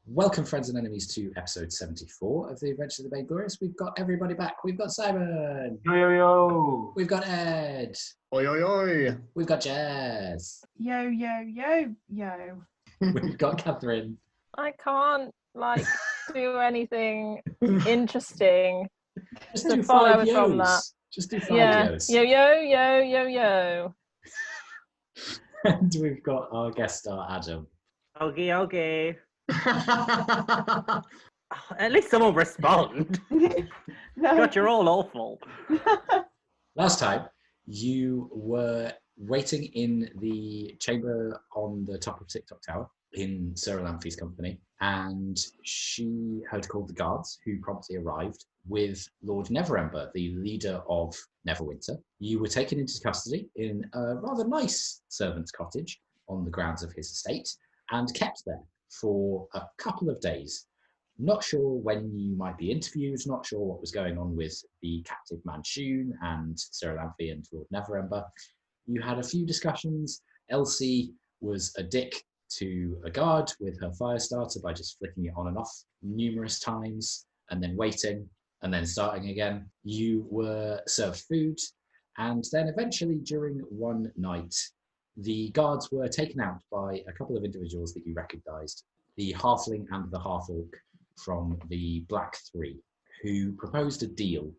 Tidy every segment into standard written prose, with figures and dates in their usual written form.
Welcome, friends and enemies, to episode 74 of the Adventures of the Bane Glorious. We've got everybody back. We've got Simon. Yo, yo, yo. We've got Ed. Oi, oi, oi. We've got Jess. Yo, yo, yo, yo. We've got Kathryn. I can't, do anything interesting Just to do follow five from yos. that. Just do five Yeah. yos. Yo, yo, yo, yo, yo. And we've got our guest star, Adam. Okay. At least someone respond. No. God, you're all awful. Last time, you were waiting in the chamber on the top of TikTok Tower in Erallur's company, and she had called the guards, who promptly arrived with Lord Neverember, the leader of Neverwinter. You were taken into custody in a rather nice servant's cottage on the grounds of his estate and kept there for a couple of days. Not sure when you might be interviewed, not sure what was going on with the captive Manshoon and Erallur and Lord Neverember. You had a few discussions. Elsie was a dick to a guard with her fire starter by just flicking it on and off numerous times and then waiting and then starting again. You were served food, and then eventually during one night, the guards were taken out by a couple of individuals that you recognised, the halfling and the half-orc from the Black Three, who proposed a deal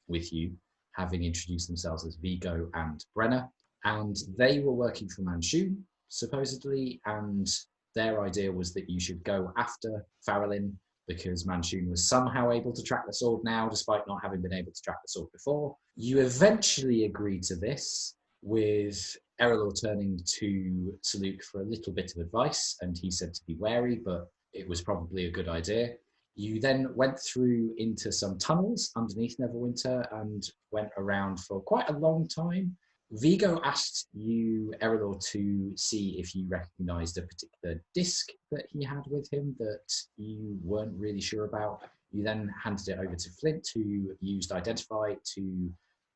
with you, having introduced themselves as Vigo and Brenner, and they were working for Manshoon, supposedly, and their idea was that you should go after Farrellin because Manshoon was somehow able to track the sword now, despite not having been able to track the sword before. You eventually agreed to this, with Erallur turning to Saluk for a little bit of advice, and he said to be wary, but it was probably a good idea. You then went through into some tunnels underneath Neverwinter and went around for quite a long time. Vigo asked you, Erallur, to see if you recognised a particular disc that he had with him that you weren't really sure about. You then handed it over to Flint, who used Identify to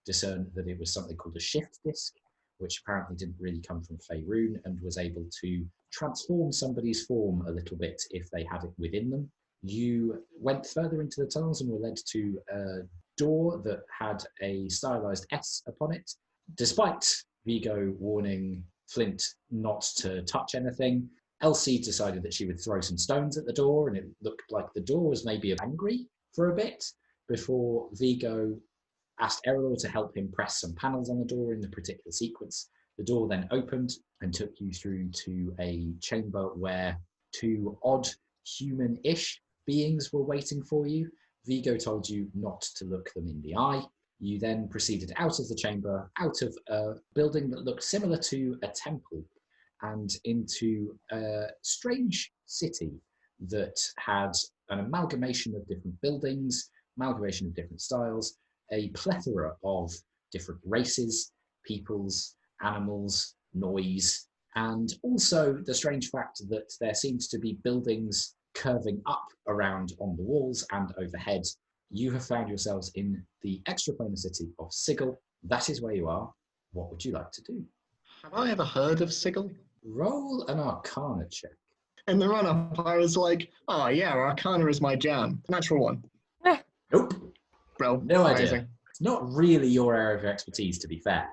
discern that it was something called a shift disc, which apparently didn't really come from Faerun and was able to transform somebody's form a little bit if they had it within them. You went further into the tunnels and were led to a door that had a stylized S upon it. Despite Vigo warning Flint not to touch anything, Elsie decided that she would throw some stones at the door, and it looked like the door was maybe angry for a bit before Vigo asked Erallur to help him press some panels on the door in the particular sequence. The door then opened and took you through to a chamber where two odd human-ish beings were waiting for you. Vigo told you not to look them in the eye. You then proceeded out of the chamber, out of a building that looked similar to a temple, and into a strange city that had an amalgamation of different buildings, amalgamation of different styles, a plethora of different races, peoples, animals, noise, and also the strange fact that there seems to be buildings curving up around on the walls and overhead. You have found yourselves in the extraplanar city of Sigils. That is where you are. What would you like to do? Have I ever heard of Sigil? Roll an Arcana check. In the run-up, I was like, oh yeah, Arcana is my jam. Natural one. Nope. Bro, No amazing. idea. It's not really your area of expertise, to be fair.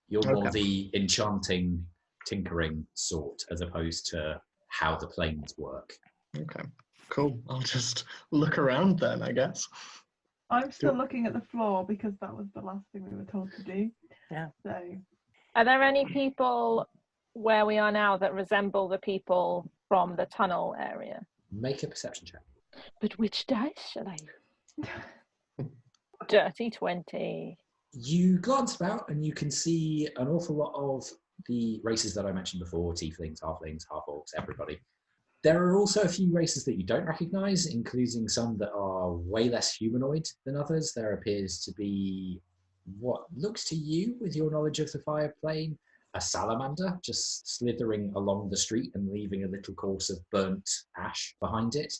You're more Okay. the enchanting, tinkering sort, as opposed to how the planes work. Okay, cool. I'll just look around then, I guess. I'm still looking at the floor because that was the last thing we were told to do. Yeah. So, Are there any people where we are now that resemble the people from the tunnel area? Make a perception check. But which dice shall I use? Dirty 20. You glance about and you can see an awful lot of the races that I mentioned before, tieflings, half-orcs, everybody. There are also a few races that you don't recognise, including some that are way less humanoid than others. There appears to be what looks to you, with your knowledge of the fire plane, a salamander just slithering along the street and leaving a little course of burnt ash behind it.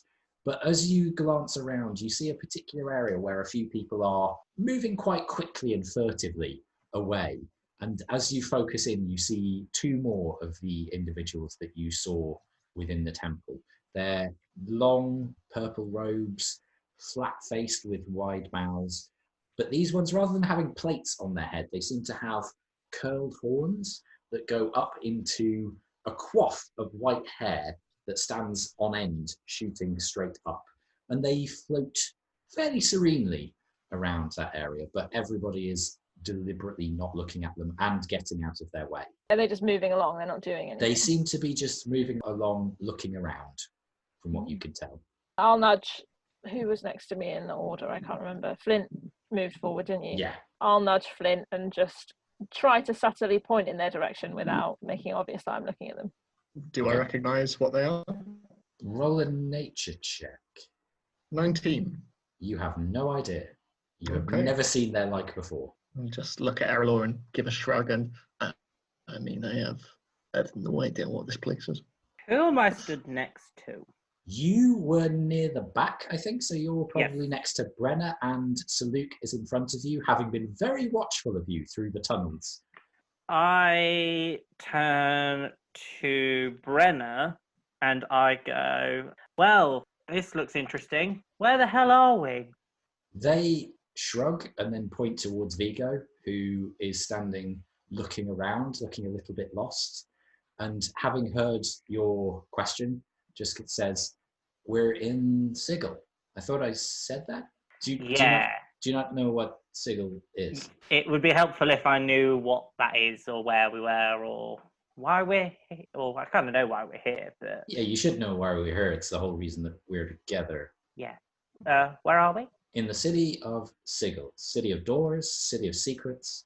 But as you glance around, you see a particular area where a few people are moving quite quickly and furtively away. And as you focus in, you see two more of the individuals that you saw within the temple. They're long purple robes, flat-faced with wide mouths. But these ones, rather than having plates on their head, they seem to have curled horns that go up into a coif of white hair that stands on end, shooting straight up. And they float fairly serenely around that area, but everybody is deliberately not looking at them and getting out of their way. Are they just moving along? They're not doing anything? They seem to be just moving along, looking around, from what you can tell. I'll nudge. Who was next to me in the order? I can't remember. Flint moved forward, didn't you? Yeah. I'll nudge Flint and just try to subtly point in their direction without making it obvious that I'm looking at them. Do I recognise what they are? Roll a nature check. 19. You have no idea. You have Okay. never seen their like before. I'll just look at Erallur and give a shrug and I have no idea what this place is. Who am I stood next to? You were near the back, I think, so you're Yes. probably next to Brenna, and Saluk is in front of you, having been very watchful of you through the tunnels. I turn to Brenna and I go, well, this looks interesting. Where the hell are we? They shrug and then point towards Vigo, who is standing looking around, looking a little bit lost. And having heard your question, just says, we're in Sigil. I thought I said that. Do you not know what Sigil is? It would be helpful if I knew what that is or where we were or why we're here. Or I kind of know why we're here, but Yeah, you should know why we're here. It's the whole reason that we're together. yeah. Where are we? In the city of Sigil, city of doors, city of secrets,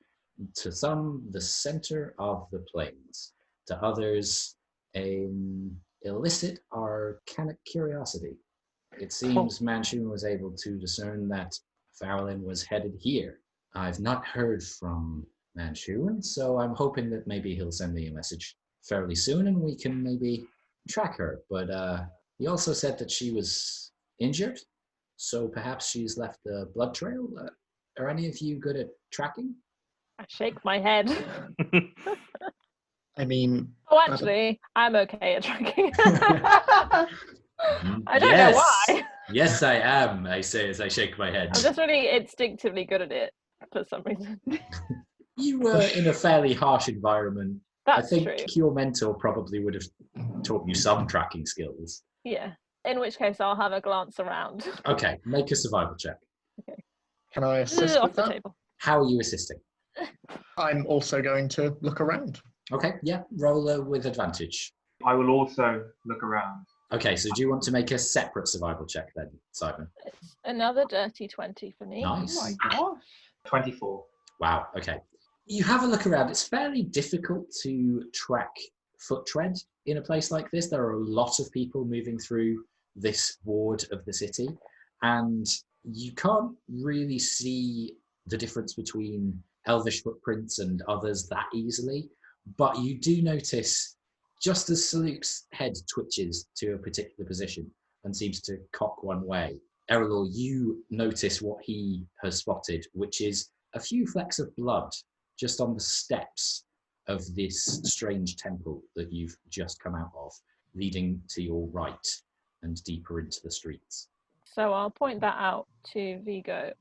to some, the center of the plains, to others, an illicit arcanic curiosity. It seems Manchun was able to discern that Farrellin was headed here. I've not heard from Manchun, so I'm hoping that maybe he'll send me a message fairly soon and we can maybe track her. But he also said that she was injured, so perhaps she's left a blood trail. Are any of you good at tracking? I shake my head. I mean, Oh, actually, I'm okay at tracking. I don't know why. Yes, I am, I say as I shake my head. I'm just really instinctively good at it for some reason. You were in a fairly harsh environment. That's I think true. your mentor probably would have taught you some tracking skills. Yeah. In which case, I'll have a glance around. Okay, make a survival check. can I assist Off with the that? table. How are you assisting? I'm also going to look around. Okay, yeah, roll with advantage. I will also look around. Okay, so do you want to make a separate survival check then, Simon? It's another dirty 20 for me. Oh Nice. my gosh. 24. Wow, okay. You have a look around. It's fairly difficult to track foot tread in a place like this. There are a lot of people moving through this ward of the city, and you can't really see the difference between elvish footprints and others that easily, but you do notice just as Saluk's head twitches to a particular position and seems to cock one way, Erallur, you notice what he has spotted, which is a few flecks of blood just on the steps of this strange temple that you've just come out of, leading to your right and deeper into the streets. So I'll point that out to Vigo.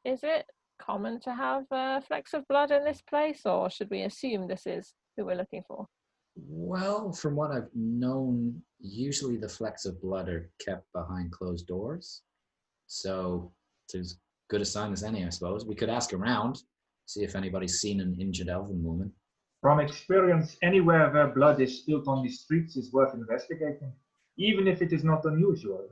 Is it common to have flecks of blood in this place, or should we assume this is who we're looking for? Well, from what I've known, usually the flecks of blood are kept behind closed doors. So it's as good a sign as any, I suppose. We could ask around, see if anybody's seen an injured elven woman. From experience, anywhere where blood is spilled on the streets is worth investigating, even if it is not unusual.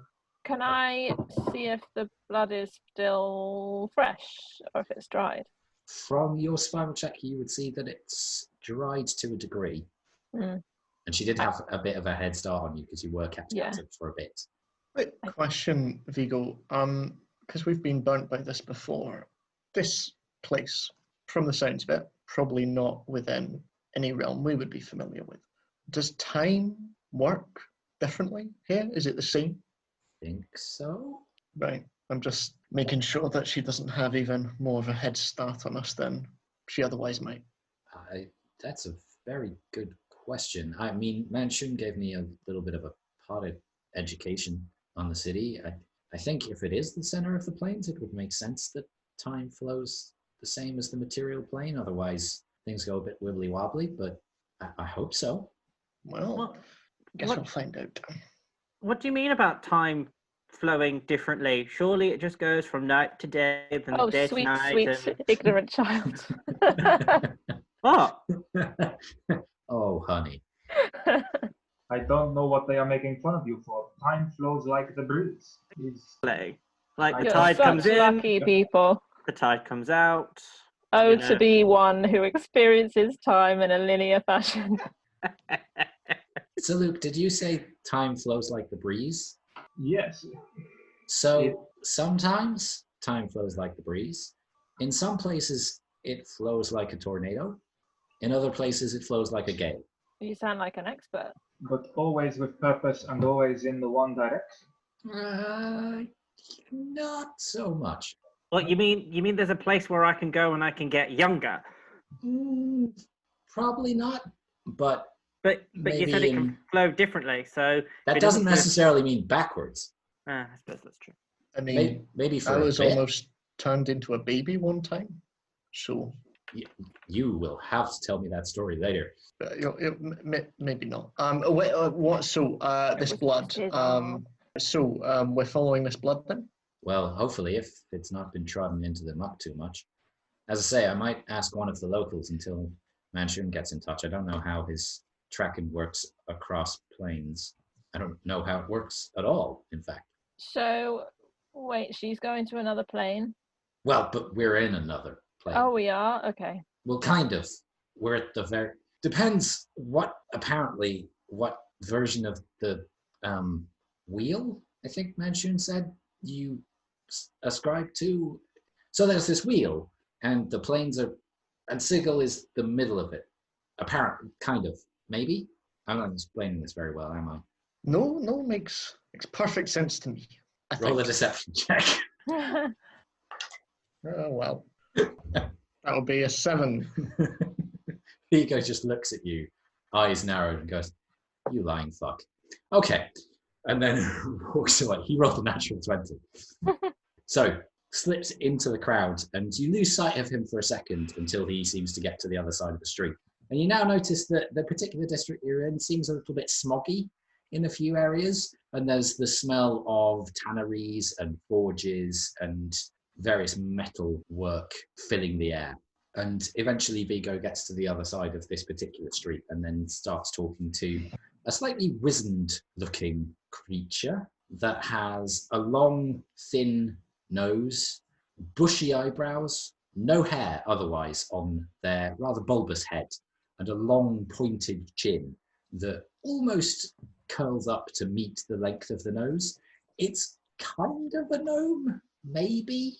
Can I see if the blood is still fresh or if it's dried? From your survival check, you would see that it's dried to a degree. Mm. And she did have a bit of a head start on you because you were kept captive for a bit. Quick question, Vigo. Because we've been burnt by this before. This place, from the sounds of it, probably not within any realm we would be familiar with. Does time work differently here? Is it the same? Think so? Right. I'm just making sure that she doesn't have even more of a head start on us than she otherwise might. That's a very good question. I mean, Manchun gave me a little bit of a potted education on the city. I think if it is the center of the planes, it would make sense that time flows the same as the material plane. Otherwise, things go a bit wibbly wobbly, but I hope so. Well, Well, guess what- we'll find out. What do you mean about time flowing differently? Surely it just goes from night to day, then Oh, day to sweet, night. sweet, and... ignorant child. What? Oh, honey. I don't know what they are making fun of you for. Time flows like the breeze. Like the You're tide such comes in, lucky people. the tide comes out. Oh, you to know. be one who experiences time in a linear fashion. So, Luke, did you say time flows like the breeze? Yes. So sometimes time flows like the breeze. In some places, it flows like a tornado. In other places, it flows like a gale. You sound like an expert. But always with purpose and always in the one direction. Not so much. What you mean? There's a place where I can go and I can get younger. Probably not, but But you said maybe it can flow differently, so that it doesn't flow- necessarily mean backwards. I suppose that's true. I mean, Maybe for I a was bit. almost turned into a baby one time. So, You will have to tell me that story later. maybe not. Wait, what? So, this blood. We're following this blood then? Well, hopefully, if it's not been trodden into the muck too much. As I say, I might ask one of the locals until Manchun gets in touch. I don't know how his tracking works across planes. I don't know how it works at all, in fact. So, wait, she's going to another plane? Well, but we're in another plane. Oh, we are? Okay. Well, kind of. We're at the very... Depends what version of the wheel, I think Manchun said, you ascribe to. So there's this wheel, and the planes are... And Sigil is the middle of it. Apparently, kind of. Maybe? I'm not explaining this very well, am I? No, makes perfect sense to me. I Roll a think. deception check. Oh, well. That'll be a 7. Vigo just looks at you, eyes narrowed, and goes, "You lying fuck." Okay. And then walks away. He rolled a natural 20. So, slips into the crowd, and you lose sight of him for a second until he seems to get to the other side of the street. And you now notice that the particular district you're in seems a little bit smoggy in a few areas, and there's the smell of tanneries and forges and various metal work filling the air. And eventually Vigo gets to the other side of this particular street and then starts talking to a slightly wizened looking creature that has a long, thin nose, bushy eyebrows, no hair otherwise on their rather bulbous head, and a long pointed chin that almost curls up to meet the length of the nose. It's kind of a gnome, maybe,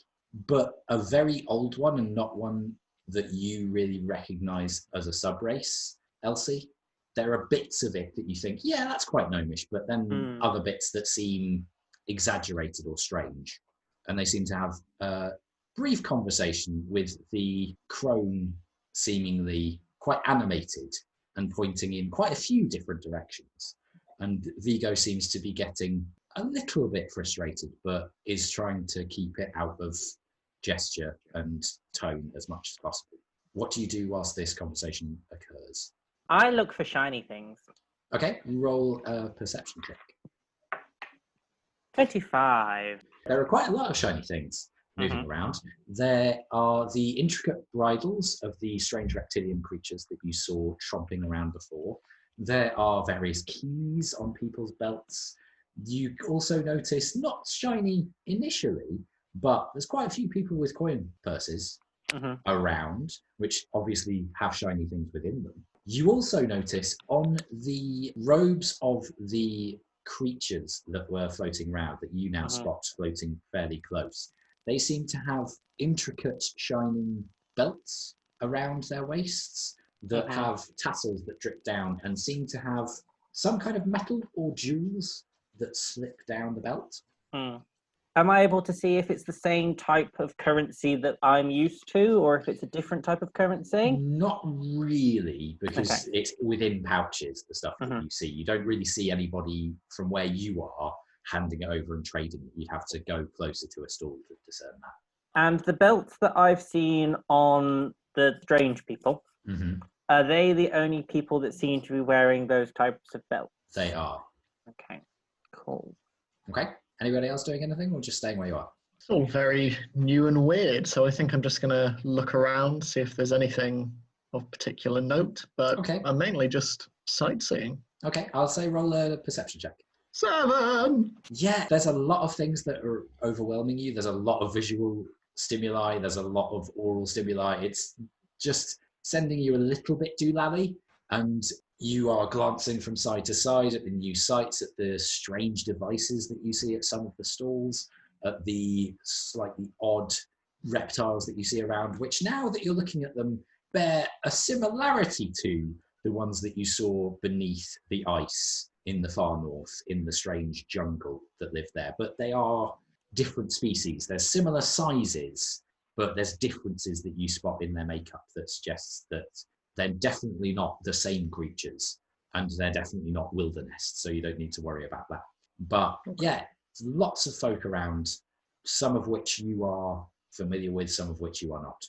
but a very old one and not one that you really recognize as a subrace, Elsie. There are bits of it that you think, yeah, that's quite gnomish, but then other bits that seem exaggerated or strange. And they seem to have a brief conversation with the crone seemingly quite animated and pointing in quite a few different directions. And Vigo seems to be getting a little bit frustrated, but is trying to keep it out of gesture and tone as much as possible. What do you do whilst this conversation occurs? I look for shiny things. Okay, roll a perception check. 25. There are quite a lot of shiny things moving around. There are the intricate bridles of the strange reptilian creatures that you saw tromping around before. There are various keys on people's belts. You also notice, not shiny initially, but there's quite a few people with coin purses around, which obviously have shiny things within them. You also notice on the robes of the creatures that were floating around, that you now spot floating fairly close, they seem to have intricate shining belts around their waists that have tassels that drip down and seem to have some kind of metal or jewels that slip down the belt. am I able to see if it's the same type of currency that I'm used to, or if it's a different type of currency? Not really, because Okay. it's within pouches, the stuff that Mhm. you see. You don't really see anybody from where you are handing it over and trading it. You'd have to go closer to a stall to discern that. And the belts that I've seen on the strange people, are they the only people that seem to be wearing those types of belts? They are. Okay, cool. Okay. Anybody else doing anything, or just staying where you are? It's all very new and weird, so I think I'm just going to look around, see if there's anything of particular note, but Okay. I'm mainly just sightseeing. Okay, I'll say roll a perception check. 7! Yeah, there's a lot of things that are overwhelming you. There's a lot of visual stimuli. There's a lot of oral stimuli. It's just sending you a little bit doolally, and you are glancing from side to side at the new sights, at the strange devices that you see at some of the stalls, at the slightly odd reptiles that you see around, which now that you're looking at them, bear a similarity to the ones that you saw beneath the ice in the far north, in the strange jungle that lived there. But they are different species. They're similar sizes, but there's differences that you spot in their makeup that suggests that they're definitely not the same creatures, and they're definitely not wilderness, so you don't need to worry about that. But yeah, lots of folk around, some of which you are familiar with, some of which you are not.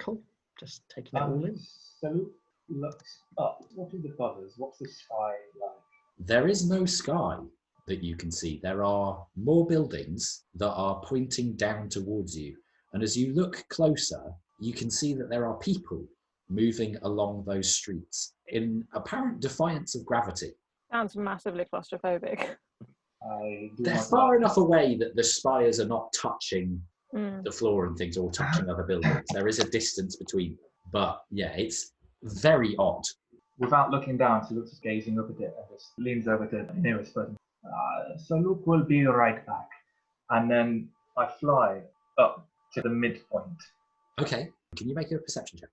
Cool. Just taking it all in. Salute looks up. What are the colours? What's the sky like? There is no sky that you can see. There are more buildings that are pointing down towards you. And as you look closer, you can see that there are people moving along those streets in apparent defiance of gravity. Sounds massively claustrophobic. They're far enough away that the spires are not touching Mm. the floor and things, or touching other buildings. There is a distance between them. But yeah, it's very odd. Without looking down, she looks gazing up at it and just leans over to the nearest person. Saluk will be right back. And then I fly up to the midpoint. Okay, can you make a perception check?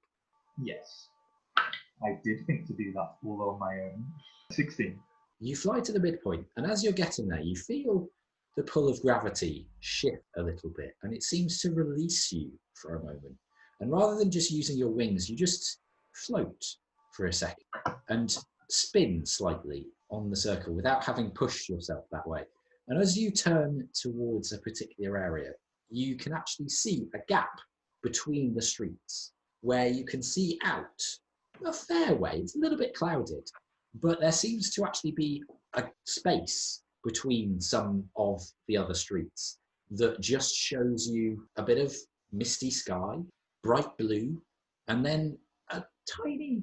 Yes. I did think to do that all on my own. 16. You fly to the midpoint, and as you're getting there, you feel the pull of gravity shift a little bit, and it seems to release you for a moment. And rather than just using your wings, you just float for a second and spin slightly on the circle without having pushed yourself that way. And as you turn towards a particular area, you can actually see a gap between the streets where you can see out a fair way. It's a little bit clouded, but there seems to actually be a space between some of the other streets that just shows you a bit of misty sky, bright blue, and then a tiny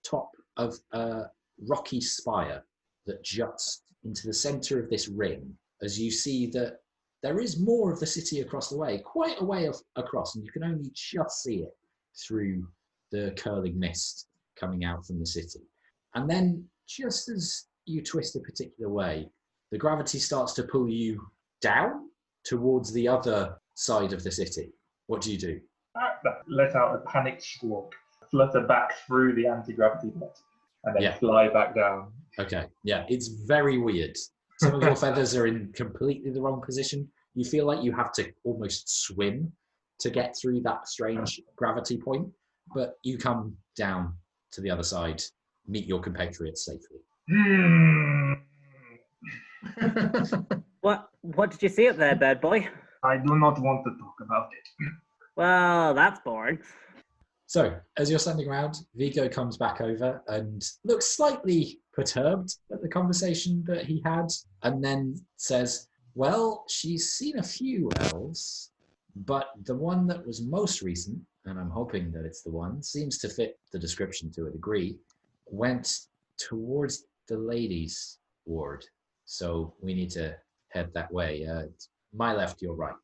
top of a rocky spire that juts into the center of this ring, as you see that there is more of the city across the way, quite a way across, and you can only just see it through the curling mist coming out from the city. And then just as you twist a particular way, the gravity starts to pull you down towards the other side of the city. What do you do? Let out a panicked squawk, flutter back through the anti-gravity net, and then fly back down. Okay, yeah, it's very weird. Some of your feathers are in completely the wrong position. You feel like you have to almost swim to get through that strange gravity point, but you come down to the other side, meet your compatriots safely. What did you see up there, bird boy? I do not want to talk about it. Well, that's boring. So, as you're standing around, Vigo comes back over and looks slightly perturbed at the conversation that he had, and then says, well, she's seen a few elves, but the one that was most recent, and I'm hoping that it's the one, seems to fit the description to a degree, went towards the ladies' ward. So we need to head that way. My left, your right.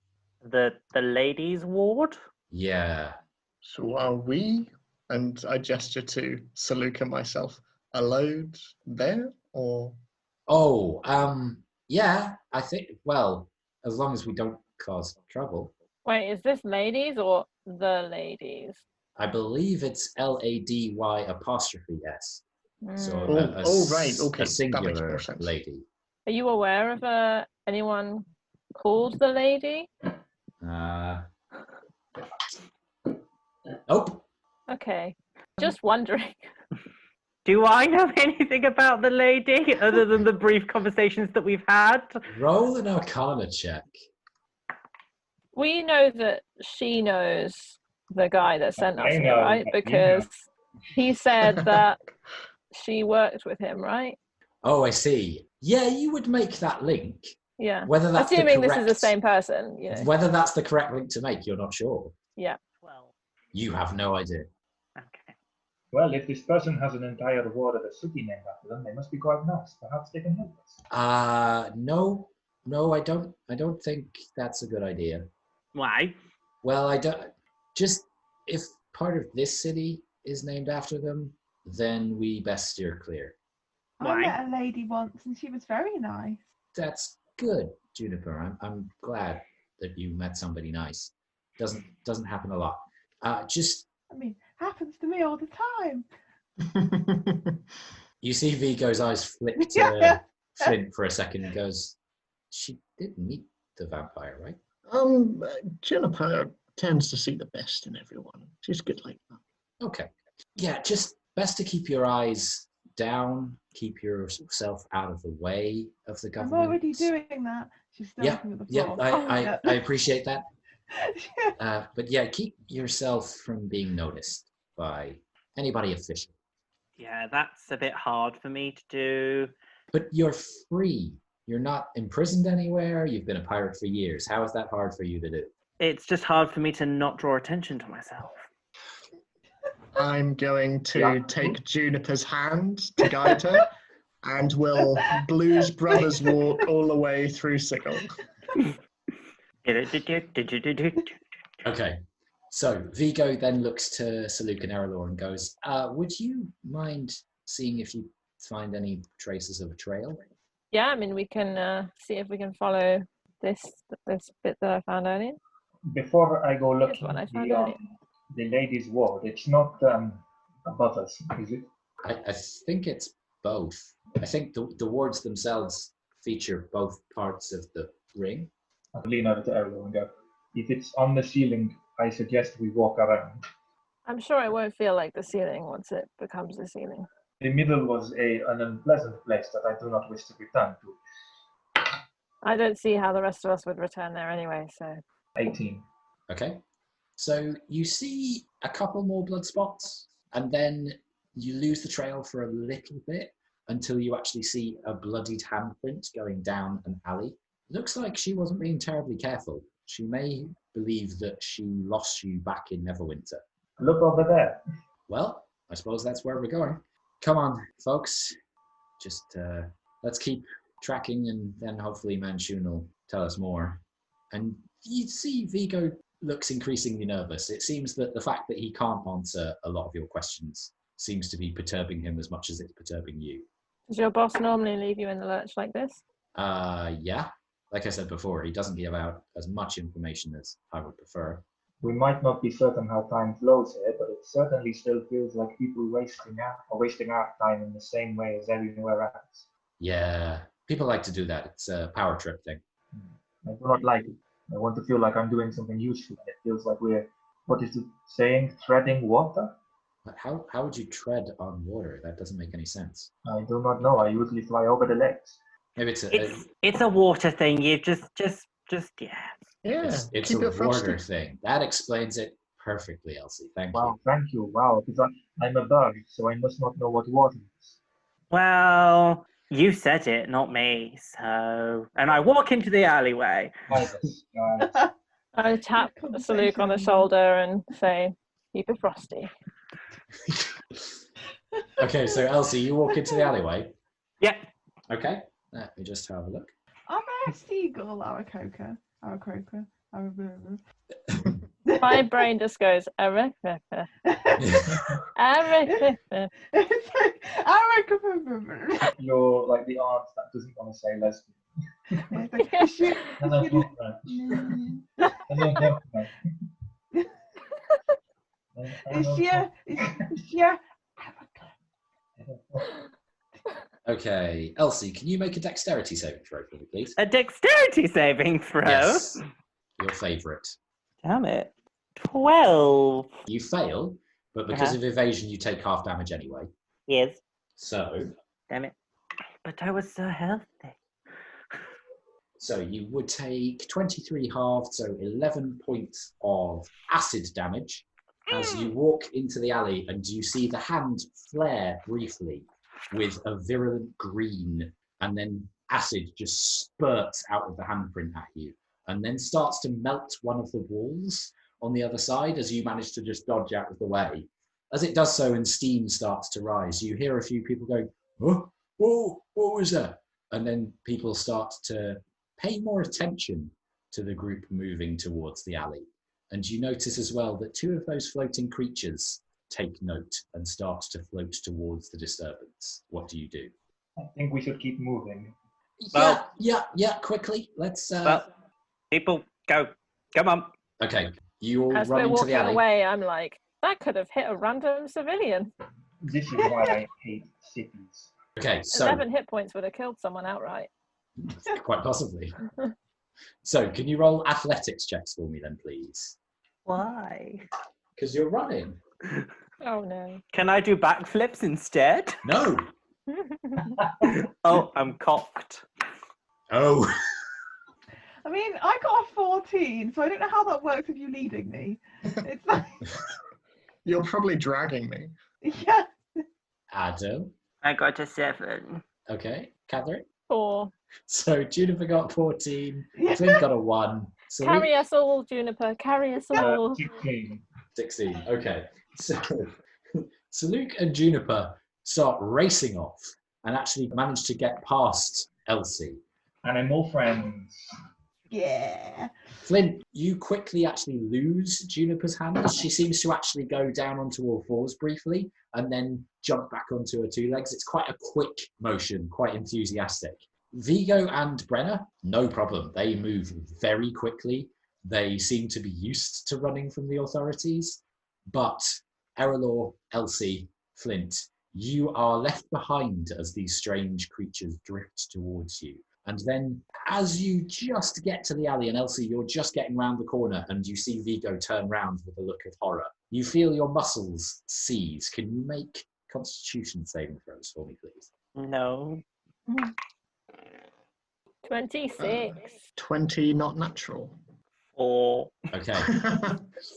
The ladies' ward? Yeah. So are we, and I gesture to Saluk and myself, allowed there, or? Oh, yeah, I think, well, as long as we don't cause trouble. Wait, is this ladies or the ladies? I believe it's LADY apostrophe S. So right, okay, a singular that makes more sense. lady. Are you aware of anyone called the lady? Nope. Okay. Just wondering. Do I know anything about the lady other than the brief conversations that we've had? Roll an Arcana check. We know that she knows the guy that sent us I here, know, right? but you know. Because he said that she worked with him, right? Oh, I see. Yeah, you would make that link. Yeah. Whether that's Assuming the this correct, is the same person, you know. whether that's the correct link to make, you're not sure. Yeah. Well, You have no idea. okay. Well, if this person has an entire ward of a city named after them, they must be quite nice. Perhaps they can help us. No, I don't think that's a good idea. Why? Well, I don't. Just if part of this city is named after them, then we best steer clear. Why? I met a lady once and she was very nice. That's good, Juniper. I'm glad that you met somebody nice. Doesn't happen a lot. Just I mean, happens to me all the time. you see Vigo's eyes flick to Flint for a second and goes, "She did meet the vampire, right?" Juniper tends to see the best in everyone. She's good like that. Okay. Yeah, just best to keep your eyes down, keep yourself out of the way of the I'm government. already doing that. She's still Yeah, looking at the yeah, floor. I appreciate that. But yeah, keep yourself from being noticed by anybody official. Yeah, that's a bit hard for me to do. But you're free. You're not imprisoned anywhere. You've been a pirate for years. How is that hard for you to do? It's just hard for me to not draw attention to myself. I'm going to Yeah. take Juniper's hand to guide her, and we'll Blues Brothers walk all the way through Sigils. Okay. So Vigo then looks to Saluk and Erallur and goes, would you mind seeing if you find any traces of a trail? Yeah, I mean, we can see if we can follow this bit that I found earlier. Before I go Here's looking what I at found earlier. the ladies' ward, it's not above us, is it? I think it's both. I think the wards themselves feature both parts of the ring. I'll lean over to Errol and go, if it's on the ceiling, I suggest we walk around. I'm sure it won't feel like the ceiling once it becomes the ceiling. The middle was an unpleasant place that I do not wish to return to. I don't see how the rest of us would return there anyway, so. 18. Okay. So you see a couple more blood spots, and then you lose the trail for a little bit until you actually see a bloodied handprint going down an alley. Looks like she wasn't being terribly careful. She may believe that she lost you back in Neverwinter. Look over there. Well, I suppose that's where we're going. Come on, folks. Just let's keep tracking, and then hopefully Manchun will tell us more. And you see Vigo looks increasingly nervous. It seems that the fact that he can't answer a lot of your questions seems to be perturbing him as much as it's perturbing you. Does your boss normally leave you in the lurch like this? Yeah. Like I said before, he doesn't give out as much information as I would prefer. We might not be certain how time flows here, but it certainly still feels like people wasting our time in the same way as everywhere else. Yeah, people like to do that. It's a power trip thing. I do not like it. I want to feel like I'm doing something useful. It feels like we're, what is the saying, treading water? But how would you tread on water? That doesn't make any sense. I do not know. I usually fly over the lakes. Maybe it's It's a water thing. You just yeah. Yeah, it's keep a it frosty. water thing. That explains it perfectly, Elsie. Thank Wow, you. thank you. Wow, because I'm a bird, so I must not know what water is. Well, you said it, not me. So, and I walk into the alleyway. Guys, I tap Saluk on the shoulder and say, keep it frosty. Okay, so Elsie, you walk into the alleyway. Yeah. Okay, let me just have a look. Are there a seagull, Aarakocra? My brain just goes, Aarakocra. Aarakocra. you're like the aunt that doesn't want to say lesbian. Hello, Okay, Elsie, can you make a dexterity saving throw for me, please. A dexterity saving throw? Yes. Your favourite. Damn it. 12. You fail, but because of evasion, you take half damage anyway. Yes. So Damn it. But I was so healthy. So you would take 23 halved, so 11 points of acid damage as you walk into the alley and you see the hand flare briefly with a virulent green, and then acid just spurts out of the handprint at you and then starts to melt one of the walls on the other side as you manage to just dodge out of the way. As it does so and steam starts to rise, you hear a few people go, "Oh, whoa, what was that?" And then people start to pay more attention to the group moving towards the alley. And you notice as well that two of those floating creatures take note and start to float towards the disturbance. What do you do? I think we should keep moving. Yeah, quickly. Let's... Well, people, go. Come on. Okay, you all As run we're into the walking alley. away, I'm like, that could have hit a random civilian. This is why I hate cities. Okay, so... 11 hit points would have killed someone outright. Quite possibly. So, can you roll athletics checks for me then, please? Why? Because you're running. Oh no. Can I do backflips instead? No. Oh, I'm cocked. Oh. I mean, I got a 14, so I don't know how that works with you leading me. It's like, You're probably dragging me. yeah. Adam. I got a 7. Okay. Kathryn. 4. So, Juniper got 14. Yeah. Flint got a 1. So Carry us all, Juniper. Carry us all. 16. 16. Okay. So Luke and Juniper start racing off and actually manage to get past Elsie. And I'm all friends. Yeah. Flint, you quickly actually lose Juniper's hands. She seems to actually go down onto all fours briefly and then jump back onto her two legs. It's quite a quick motion, quite enthusiastic. Vigo and Brenna, no problem. They move very quickly. They seem to be used to running from the authorities. But Erallur, Elsie, Flint, you are left behind as these strange creatures drift towards you. And then as you just get to the alley, and Elsie, you're just getting round the corner and you see Vigo turn round with a look of horror. You feel your muscles seize. Can you make Constitution saving throws for me, please? No. 26. 20 not natural. 4. Okay.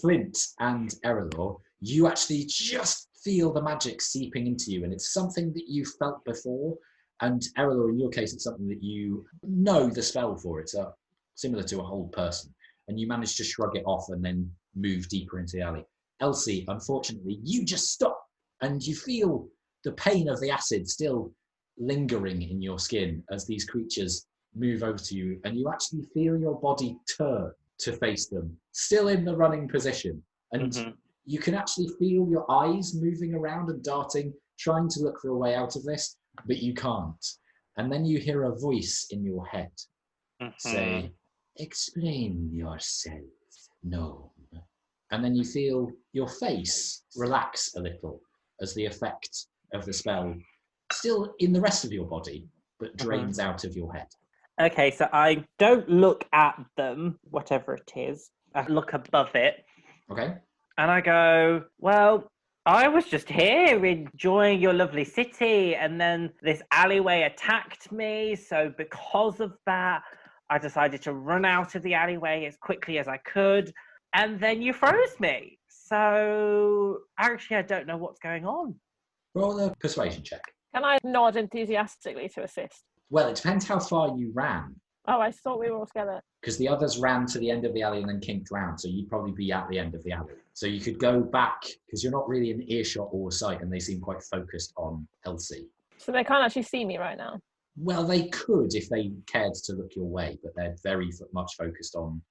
Flint and Erallur, you actually just feel the magic seeping into you, and it's something that you felt before. And Erallur, in your case, it's something that you know the spell for. It's similar to a whole person. And you manage to shrug it off and then move deeper into the alley. Elsie, unfortunately, you just stop and you feel the pain of the acid still lingering in your skin as these creatures move over to you, and you actually feel your body turn to face them, still in the running position. And you can actually feel your eyes moving around and darting, trying to look for a way out of this, but you can't. And then you hear a voice in your head say, "Explain yourself, gnome." And then you feel your face relax a little as the effect of the spell, still in the rest of your body, but drains out of your head. Okay, so I don't look at them, whatever it is. I look above it. Okay. And I go, well, I was just here enjoying your lovely city, and then this alleyway attacked me. So because of that, I decided to run out of the alleyway as quickly as I could. And then you froze me. So actually, I don't know what's going on. Roll a persuasion check. Can I nod enthusiastically to assist? Well, it depends how far you ran, Oh, I thought we were all together. because the others ran to the end of the alley and then kinked round, so you'd probably be at the end of the alley. So you could go back, because you're not really in earshot or sight, and they seem quite focused on Elsie. So they can't actually see me right now. Well, they could if they cared to look your way, but they're very much focused on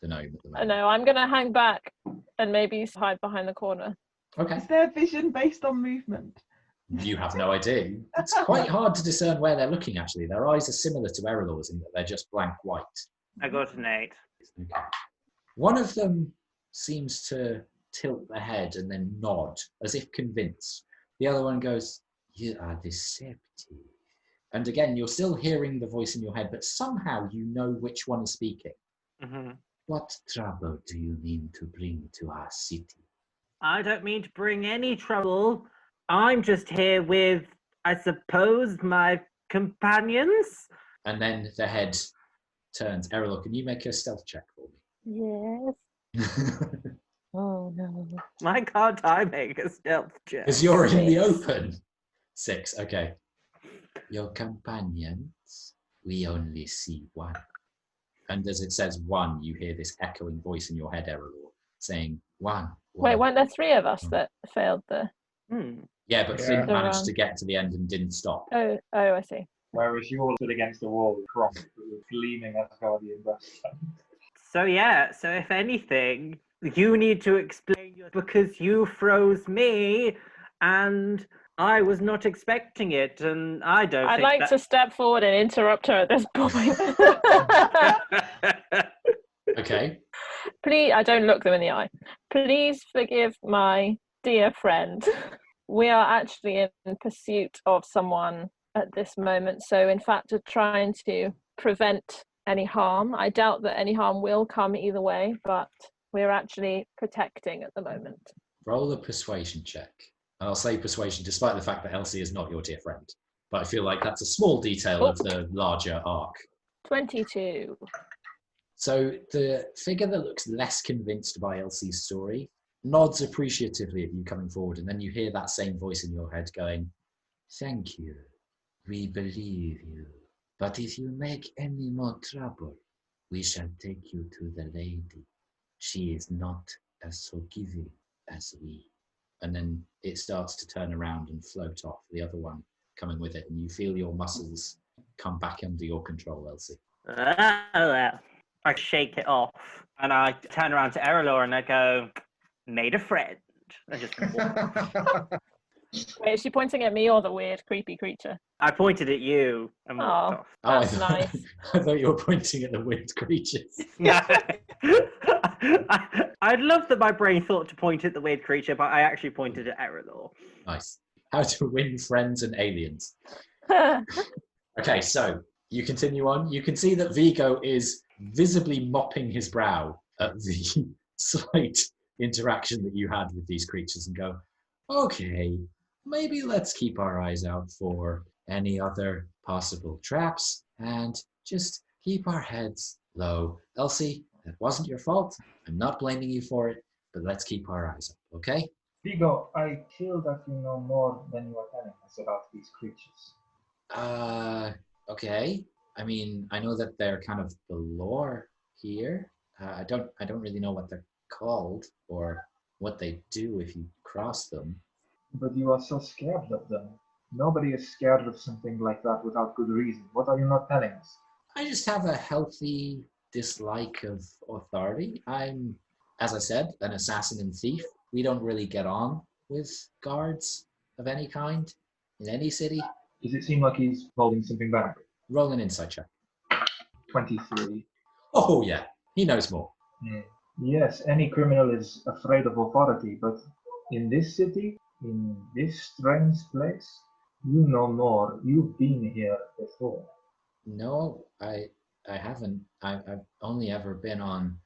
the gnome at the moment. No, I'm going to hang back and maybe hide behind the corner. Okay. Is their vision based on movement? You have no idea. It's quite hard to discern where they're looking, actually. Their eyes are similar to Erallur's in that they're just blank white. I got an 8. Okay. One of them seems to tilt their head and then nod, as if convinced. The other one goes, "You are deceptive." And again, you're still hearing the voice in your head, but somehow you know which one is speaking. Mm-hmm. What trouble do you mean to bring to our city? I don't mean to bring any trouble. I'm just here with, I suppose, my companions. And then the head turns. Erallur, can you make a stealth check for Yes. me? Oh no. Why can't I make a stealth check? Because you're in the 6. open. 6, okay. Your companions, we only see one. And as it says one, you hear this echoing voice in your head, Erallur, saying one. Wait, weren't there 3 of us that failed the? Yeah, but Yeah. Flint The managed run. to get to the end and didn't stop. Oh, I see. Whereas you all stood against the wall, prompt, with gleaming Asgardian breastplate. So if anything, you need to explain because you froze me, and I was not expecting it, and I don't. I'd like to step forward and interrupt her at this point. Okay. Please, I don't look them in the eye. Please forgive my dear friend. We are actually in pursuit of someone at this moment. So, in fact, we're trying to prevent any harm. I doubt that any harm will come either way, but we're actually protecting at the moment. Roll a persuasion check. And I'll say persuasion despite the fact that Elsie is not your dear friend. But I feel like that's a small detail of the larger arc. 22. So the figure that looks less convinced by Elsie's story nods appreciatively at you coming forward, and then you hear that same voice in your head going, "Thank you. We believe you. But if you make any more trouble, we shall take you to the lady. She is not as forgiving as we." And then it starts to turn around and float off, the other one coming with it, and you feel your muscles come back under your control, Elsie. I shake it off, and I turn around to Erallur and I go, "Made a friend." I just walk. Wait, is she pointing at me or the weird, creepy creature? I pointed at you and walked off. Oh, That's nice. I thought you were pointing at the weird creatures. I'd love that my brain thought to point at the weird creature, but I actually pointed at Erallur. Nice. How to win friends and aliens. Okay, so you continue on. You can see that Vigo is visibly mopping his brow at the slight interaction that you had with these creatures and go, okay, maybe let's keep our eyes out for any other possible traps and just keep our heads low. Elsie, that wasn't your fault. I'm not blaming you for it, but let's keep our eyes up, okay? Vigo, I feel that you know more than you are telling us about these creatures. Okay. I mean, I know that they're kind of the lore here. I don't really know what they're called or what they do if you cross them. But you are so scared of them. Nobody is scared of something like that without good reason. What are you not telling us? I just have a healthy dislike of authority. I'm, as I said, an assassin and thief. We don't really get on with guards of any kind in any city. Does it seem like he's holding something back? Roll an insight check. 23. Oh yeah, he knows more. Yes, any criminal is afraid of authority, but in this city, in this strange place, you know more. You've been here before. No, I haven't. I've only ever been on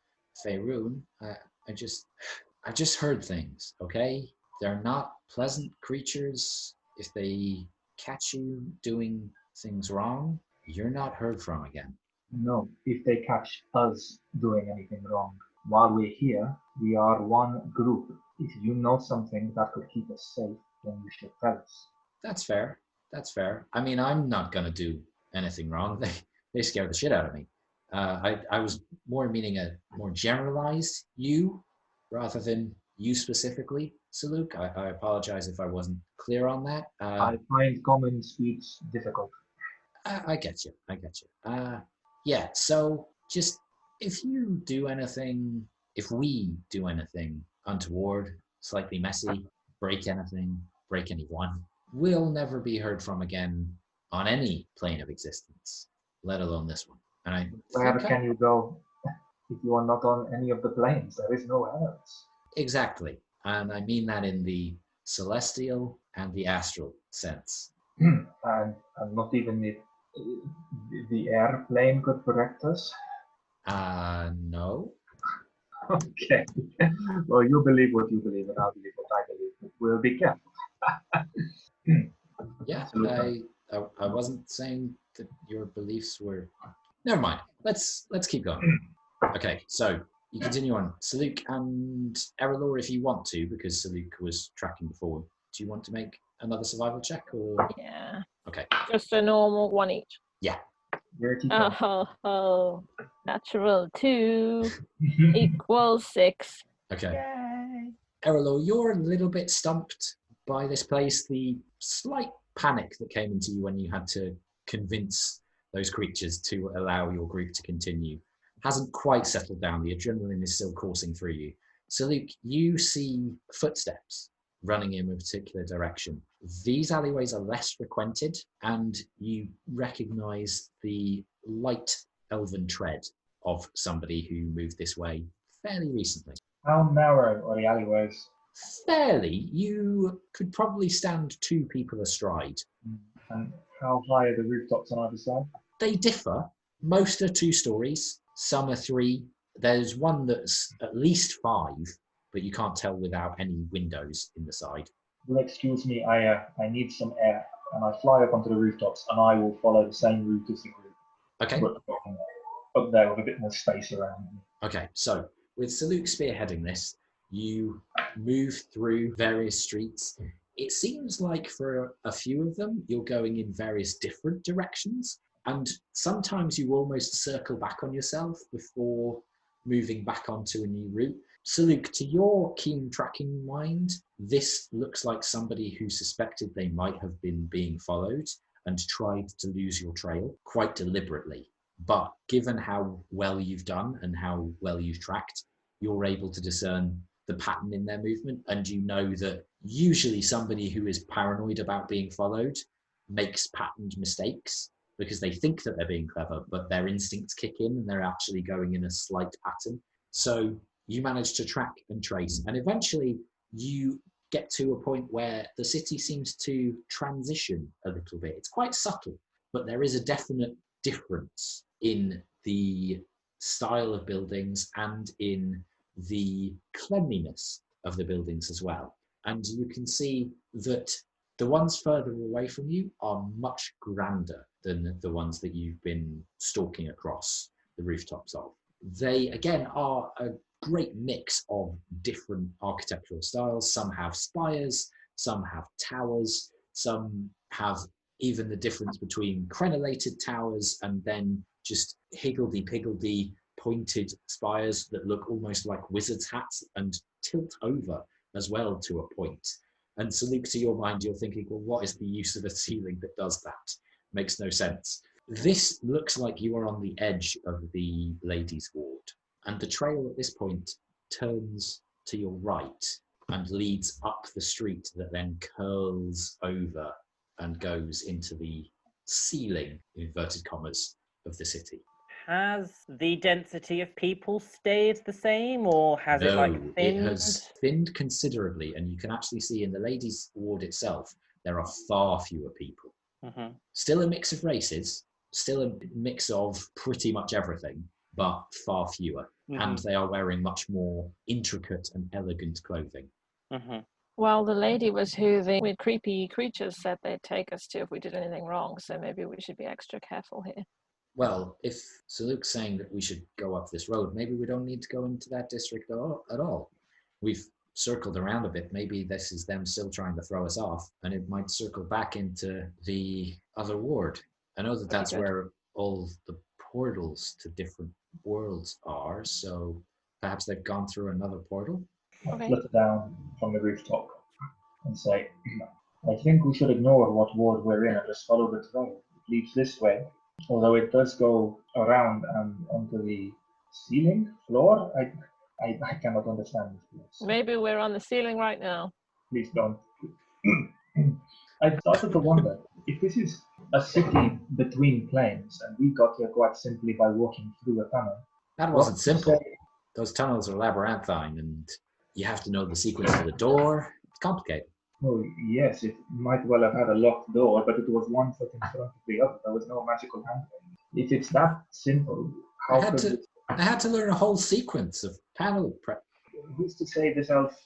Faerun. I just heard things, okay? They're not pleasant creatures. If they catch you doing things wrong, you're not heard from again. No, if they catch us doing anything wrong. While we're here, we are one group. If you know something that could keep us safe, then you should tell us. That's fair. That's fair. I mean, I'm not going to do anything wrong. They scare the shit out of me. I was more meaning a more generalized you rather than you specifically, Saluk. I apologize if I wasn't clear on that. I find common speech difficult. I get you. I get you. Yeah, so just if you do anything, if we do anything untoward, slightly messy, break anything, break anyone, we'll never be heard from again on any plane of existence, let alone this one. And Where can you go if you are not on any of the planes? There is no else. Exactly. And I mean that in the celestial and the astral sense. And not even the airplane could protect us? No. Okay. Well, you believe what you believe, and I believe what I believe. We'll be careful. Yeah, Absolutely. I wasn't saying that your beliefs were... Never mind. Let's keep going. Okay, so you continue on. Saluk and Erallur, if you want to, because Saluk was tracking before. Do you want to make another survival check, or...? Yeah. Okay. Just a normal one each. Yeah. Oh, natural 2 equals 6. Okay. Yay. Erallur, you're a little bit stumped by this place. The slight panic that came into you when you had to convince those creatures to allow your group to continue hasn't quite settled down. The adrenaline is still coursing through you. So, Luke, you see footsteps running in a particular direction. These alleyways are less frequented, and you recognize the light elven tread of somebody who moved this way fairly recently. How narrow are the alleyways? Fairly. You could probably stand 2 people astride. And how high are the rooftops on either side? They differ. Most are 2 stories, some are 3. There's one that's at least 5, but you can't tell without any windows in the side. Well, excuse me, I need some air, and I fly up onto the rooftops, and I will follow the same route as the group. Okay. But up there with a bit more space around me. Okay, so with Saluk spearheading this, you move through various streets. It seems like for a few of them, you're going in various different directions, and sometimes you almost circle back on yourself before moving back onto a new route. Saluk, to your keen tracking mind, this looks like somebody who suspected they might have been being followed and tried to lose your trail quite deliberately. But given how well you've done and how well you've tracked, you're able to discern the pattern in their movement, and you know that usually somebody who is paranoid about being followed makes patterned mistakes because they think that they're being clever, but their instincts kick in and they're actually going in a slight pattern. So you manage to track and trace, and eventually you get to a point where the city seems to transition a little bit. It's quite subtle, but there is a definite difference in the style of buildings and in the cleanliness of the buildings as well. And you can see that the ones further away from you are much grander than the ones that you've been stalking across the rooftops of. They, again, are a great mix of different architectural styles. Some have spires, some have towers, some have even the difference between crenellated towers and then just higgledy-piggledy pointed spires that look almost like wizard's hats and tilt over as well to a point. And so, Luke, to your mind, you're thinking, well, what is the use of a ceiling that does that? Makes no sense. This looks like you are on the edge of the ladies' ward, and the trail at this point turns to your right and leads up the street that then curls over and goes into the ceiling, in inverted commas, of the city. Has the density of people stayed the same, or has it like thinned? It has thinned considerably, and you can actually see in the ladies' ward itself, there are far fewer people. Mm-hmm. Still a mix of races, still a mix of pretty much everything, but far fewer. Mm-hmm. And they are wearing much more intricate and elegant clothing. Mm-hmm. Well, the lady was who the weird creepy creatures said they'd take us to if we did anything wrong, so maybe we should be extra careful here. Well, if Saluk's saying that we should go up this road, maybe we don't need to go into that district at all. We've circled around a bit. Maybe this is them still trying to throw us off, and it might circle back into the other ward. I know that that's where all the portals to different worlds are, so perhaps they've gone through another portal. I flit down from the rooftop and say, I think we should ignore what ward we're in and just follow the trail. It leads this way. Although it does go around and onto the ceiling floor, I cannot understand this place. Maybe we're on the ceiling right now. Please don't. I started to wonder if this is a city between planes and we got here quite simply by walking through a tunnel. That wasn't simple. Those tunnels are labyrinthine, and you have to know the sequence to the door. It's complicated. Oh, yes, it might well have had a locked door, but it was one foot in front of the other. There was no magical handling. If it's that simple, I how had could to it... I had to learn a whole sequence of panel prep. Who's to say this elf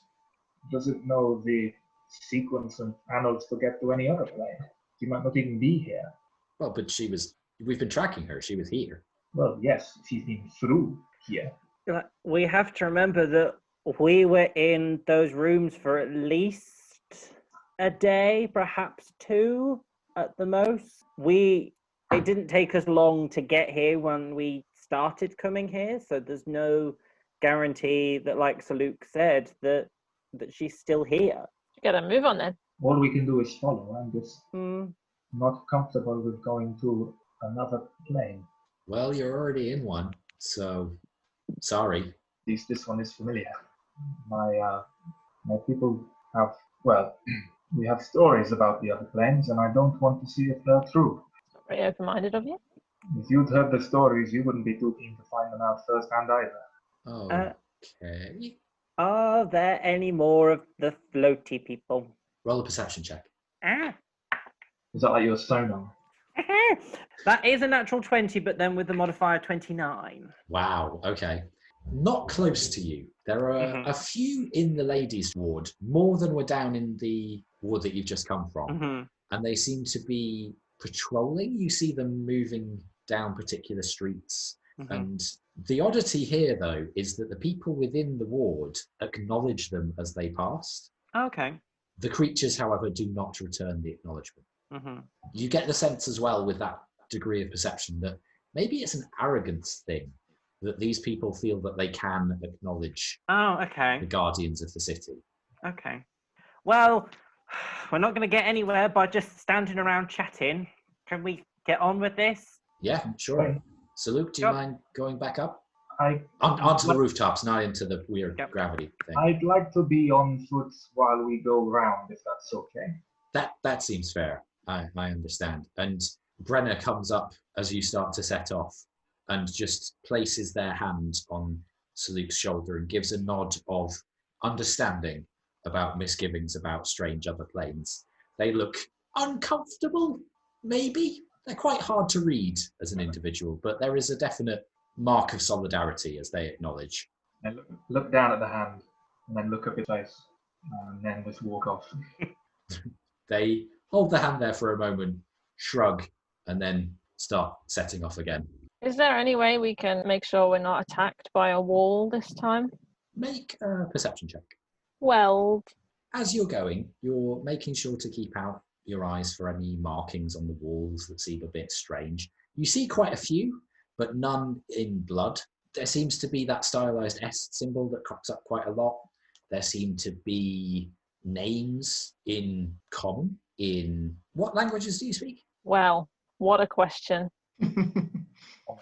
doesn't know the sequence and panels to get to any other plane? She might not even be here. Well, but we've been tracking her. She was here. Well, yes, she's been through here. We have to remember that we were in those rooms for at least a day, perhaps 2 at the most. It didn't take us long to get here when we started coming here, so there's no guarantee that, like Luke said, that she's still here. You gotta move on then. All we can do is follow. I'm just Hmm. not comfortable with going to another plane. Well, you're already in one, so sorry. At least this one is familiar. My people have, well, we have stories about the other planes, and I don't want to see if they're true. Not very open-minded of you. If you'd heard the stories, you wouldn't be too keen to find them out firsthand either. Okay. Are there any more of the floaty people? Roll a perception check. Ah. Is that like your sonar? That is a natural 20, but then with the modifier 29. Wow. Okay. Not close to you. There are a few in the ladies' ward, more than were down in the ward that you've just come from, and they seem to be patrolling. You see them moving down particular streets. And the oddity here, though, is that the people within the ward acknowledge them as they passed. Okay. The creatures, however, do not return the acknowledgement. You get the sense as well with that degree of perception that maybe it's an arrogance thing, that these people feel that they can acknowledge the guardians of the city. Okay. Well, we're not going to get anywhere by just standing around chatting. Can we get on with this? Yeah, sure. So, Luke, do you mind going back up? Onto the rooftops, not into the weird gravity thing. I'd like to be on foot while we go round, if that's okay. That seems fair. I understand. And Brenner comes up as you start to set off and just places their hand on Luke's shoulder and gives a nod of understanding about misgivings about strange other planes. They look uncomfortable, maybe. They're quite hard to read as an individual, but there is a definite mark of solidarity as they acknowledge. I look down at the hand and then look up his face and then just walk off. They hold the hand there for a moment, shrug, and then start setting off again. Is there any way we can make sure we're not attacked by a wall this time? Make a perception check. Well, as you're going, you're making sure to keep out your eyes for any markings on the walls that seem a bit strange. You see quite a few, but none in blood. There seems to be that stylized S symbol that crops up quite a lot. There seem to be names in common. In what languages do you speak? well, what a question.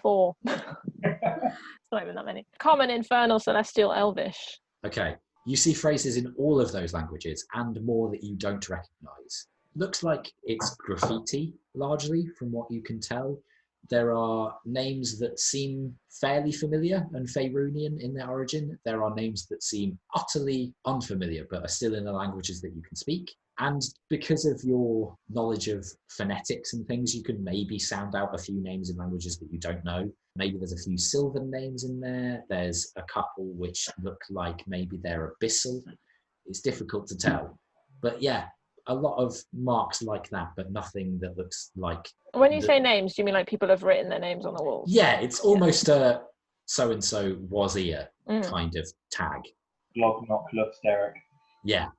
4. It's not even that many. Common, Infernal, Celestial, Elvish. Okay. You see phrases in all of those languages and more that you don't recognize. Looks like it's graffiti, largely, from what you can tell. There are names that seem fairly familiar and Faerunian in their origin. There are names that seem utterly unfamiliar, but are still in the languages that you can speak. And because of your knowledge of phonetics and things, you can maybe sound out a few names in languages that you don't know. Maybe there's a few Sylvan names in there. There's a couple which look like maybe they're abyssal. It's difficult to tell. But yeah, a lot of marks like that, but nothing that looks like... When you say names, do you mean like people have written their names on the wall? Yeah, it's almost a so-and-so was here kind of tag. Log knock looks Derek. Yeah.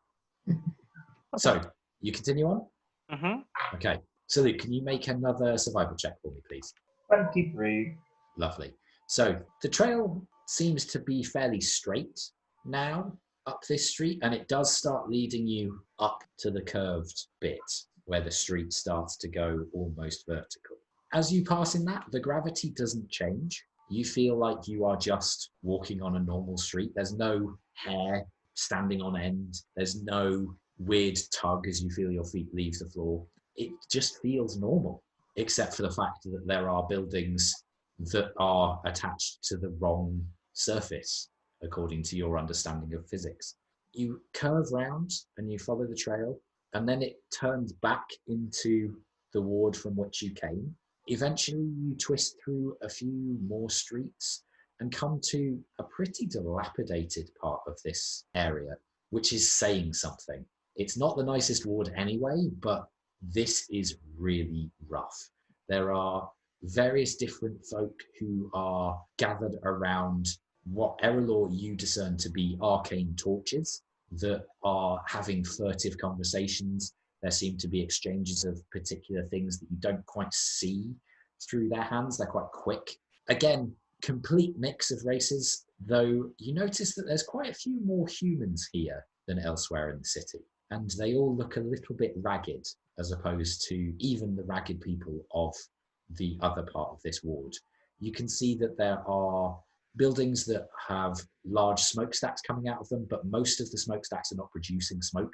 So, you continue on? Okay. So, Luke, can you make another survival check for me, please? 23. Lovely. So, the trail seems to be fairly straight now up this street, and it does start leading you up to the curved bit where the street starts to go almost vertical. As you pass in that, the gravity doesn't change. You feel like you are just walking on a normal street. There's no hair standing on end. There's no weird tug as you feel your feet leave the floor. It just feels normal, except for the fact that there are buildings that are attached to the wrong surface, according to your understanding of physics. You curve round and you follow the trail, and then it turns back into the ward from which you came. Eventually, you twist through a few more streets and come to a pretty dilapidated part of this area, which is saying something. It's not the nicest ward anyway, but this is really rough. There are various different folk who are gathered around what Erallur you discern to be arcane torches that are having furtive conversations. There seem to be exchanges of particular things that you don't quite see through their hands. They're quite quick. Again, complete mix of races, though you notice that there's quite a few more humans here than elsewhere in the city. And they all look a little bit ragged, as opposed to even the ragged people of the other part of this ward. You can see that there are buildings that have large smokestacks coming out of them, but most of the smokestacks are not producing smoke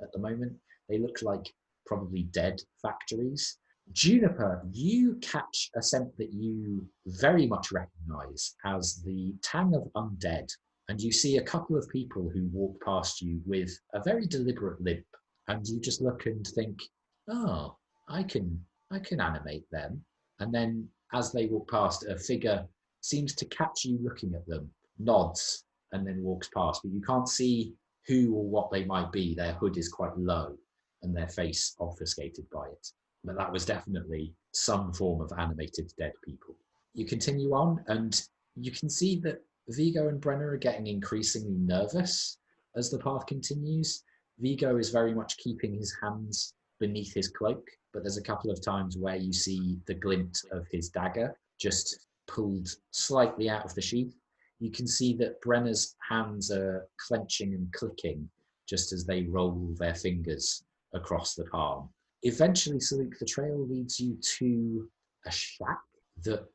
at the moment. They look like probably dead factories. Juniper, you catch a scent that you very much recognize as the tang of undead, and you see a couple of people who walk past you with a very deliberate limp, and you just look and think, oh, I can animate them. And then as they walk past, a figure seems to catch you looking at them, nods, and then walks past, but you can't see who or what they might be. Their hood is quite low and their face obfuscated by it. But that was definitely some form of animated dead people. You continue on, and you can see that Vigo and Brenner are getting increasingly nervous as the path continues. Vigo is very much keeping his hands beneath his cloak, but there's a couple of times where you see the glint of his dagger just pulled slightly out of the sheath. You can see that Brenner's hands are clenching and clicking just as they roll their fingers across the palm. Eventually, Saluk, the trail leads you to a shack that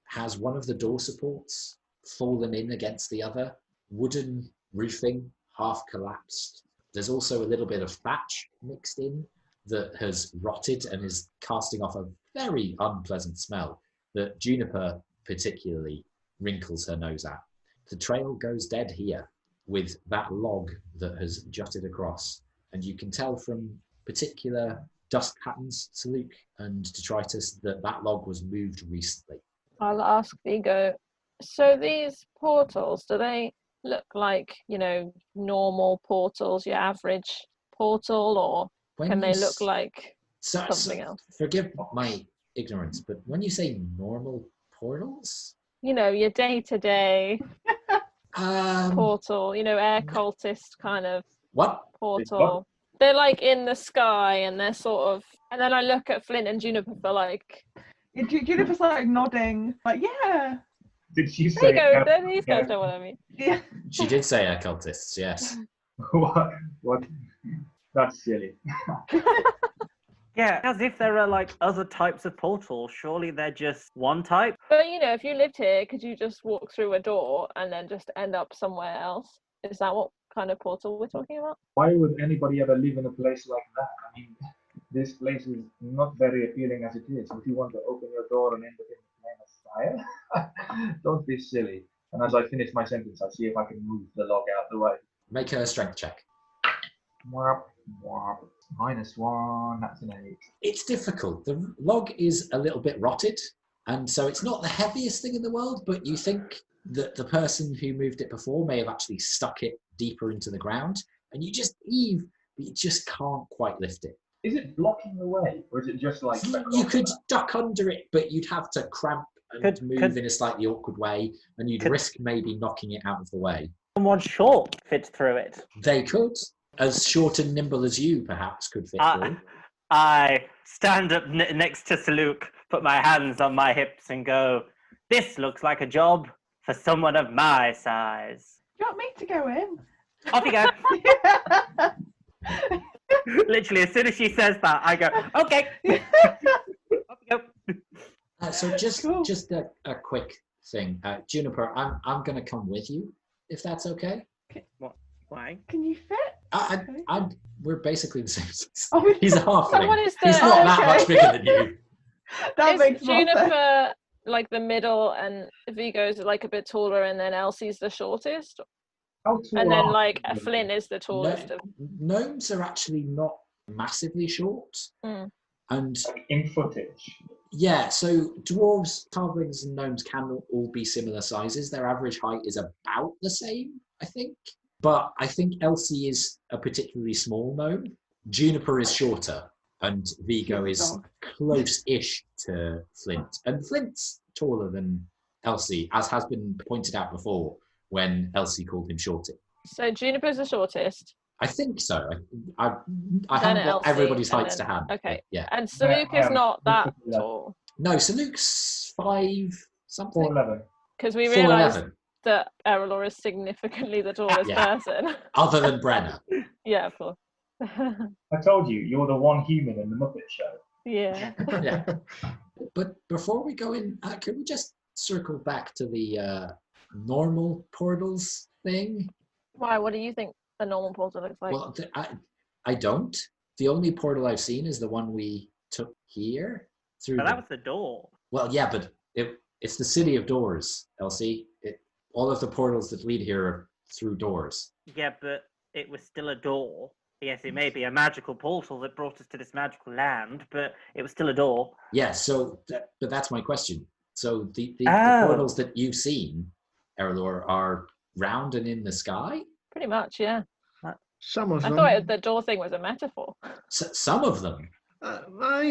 has one of the door supports fallen in against the other, wooden roofing, half collapsed. There's also a little bit of thatch mixed in that has rotted and is casting off a very unpleasant smell that Juniper particularly wrinkles her nose at. The trail goes dead here with that log that has jutted across, and you can tell from particular dust patterns, Saluk and detritus, that log was moved recently. I'll ask Vigo, so these portals, do they look like, normal portals, your average portal, or can they look like something else? Forgive my ignorance, but when you say normal portals? Your day-to-day portal, air cultist kind of portal. They're like in the sky and they're sort of, and then I look at Flint and Juniper for like... Juniper's like nodding, like, yeah. Did she say... There you go, these guys know what I mean. Yeah. She did say air cultists, yes. What? That's silly. Yeah, as if there are like other types of portals. Surely they're just one type. But if you lived here, could you just walk through a door and then just end up somewhere else? Is that what kind of portal we're talking about? Why would anybody ever live in a place like that? I mean, this place is not very appealing as it is. If you want to open your door and end up in the flame of fire, don't be silly. And as I finish my sentence, I'll see if I can move the log out of the way. Make a strength check. -1, that's an 8. It's difficult. The log is a little bit rotted, and so it's not the heaviest thing in the world, but you think that the person who moved it before may have actually stuck it deeper into the ground, and you just heave, but you just can't quite lift it. Is it blocking the way, or is it just like... You could duck under it, but you'd have to cramp and move in a slightly awkward way, and you'd risk maybe knocking it out of the way. Someone short fits through it. They could. As short and nimble as you, perhaps, could fit through. I stand up next to Saluk, put my hands on my hips and go, this looks like a job for someone of my size. Do you want me to go in? Off you go. Literally, as soon as she says that, I go, okay. Off you go. So just a quick thing. Juniper, I'm going to come with you, if that's okay. What? Why? Can you fit? We're basically the same size. Oh, He's a halfling. What is He's not that much bigger than you. That makes more sense. Juniper like the middle and Vigo's like a bit taller and then Elsie's the shortest? How tall And then are like the Flint is the tallest of. Gnomes are actually not massively short. Mm. And like in footage? yeah, so dwarves, halflings, and gnomes can all be similar sizes. Their average height is about the same, I think. But I think Elsie is a particularly small gnome. Juniper is shorter, and Vigo Cute is dog. close-ish to Flint. And Flint's taller than Elsie, as has been pointed out before when Elsie called him shorty. So Juniper's the shortest. I think so. I Then haven't got Elsie, everybody's and heights to then- hand. Okay. but yeah. And Saluk is not that Yeah. tall. No, so Luke's 5 something. 4'11". Because we realised 4'11. that Erallur is significantly the tallest Yeah. person. Other than Brenner. Yeah, of course. I told you, you're the one human in the Muppet Show. Yeah. Yeah. But before we go in, could we just circle back to the normal portals thing? Why? What do you think a normal portal looks like? Well, I don't. The only portal I've seen is the one we took here. Through But the, that was the door. well, yeah, but it's the city of doors, Elsie. All of the portals that lead here are through doors. Yeah, but it was still a door. Yes, it may be a magical portal that brought us to this magical land, but it was still a door. Yeah, so but that's my question. So the Oh. portals that you've seen, Erallur, are round and in the sky? Pretty much, yeah. Some of I them. thought the door thing was a metaphor. Some of them.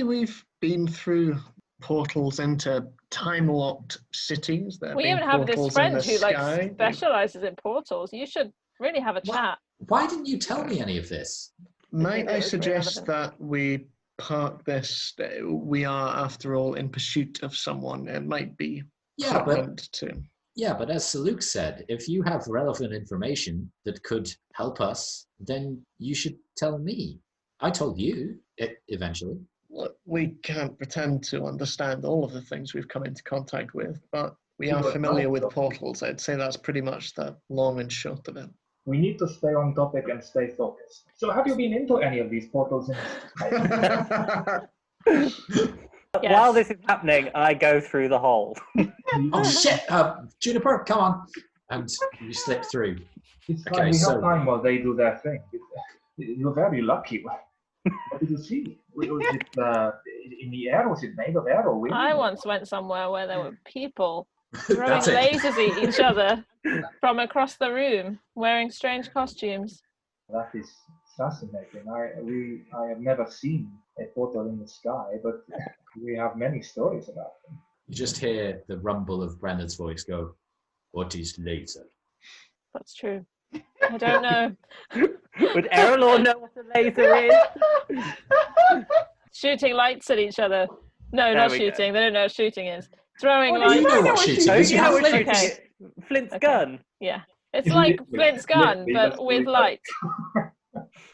We've been through portals into time-locked cities. There have We been even have this portals in friend the who like sky. specializes in portals. You should really have a What? chat. Why didn't you tell me any of this? Might think it I was suggest relevant. that we park this? We are, after all, in pursuit of someone. It might be Yeah, but pertinent to. as Saluk said, if you have relevant information that could help us, then you should tell me. I told you eventually. Look, we can't pretend to understand all of the things we've come into contact with, but we are But familiar no, with though. portals. I'd say that's pretty much the long and short of it. We need to stay on topic and stay focused. So have you been into any of these portals in While this is happening, I go through the hole. Oh shit! Juniper, come on! And you slip through. It's Okay, fine, we so- have time while they do their thing. You're very lucky. What did you see? Was it in the air? Was it made of air or wind? I once went somewhere where there were people throwing That's it. lasers at each other from across the room, wearing strange costumes. That is fascinating. I have never seen a portal in the sky, but we have many stories about them. You just hear the rumble of Brenner's voice go, "What is laser?" That's true. I don't know. Would Erallur know what a laser is? Shooting lights at each other. No, There not we go. shooting. They don't know what shooting is. Throwing Well, You lights. know know what what shooting shooting is. You You know have what Flint. shooting Okay. is? Flint's Okay. gun. Yeah. It's like Literally, Flint's gun, literally, but that's with really light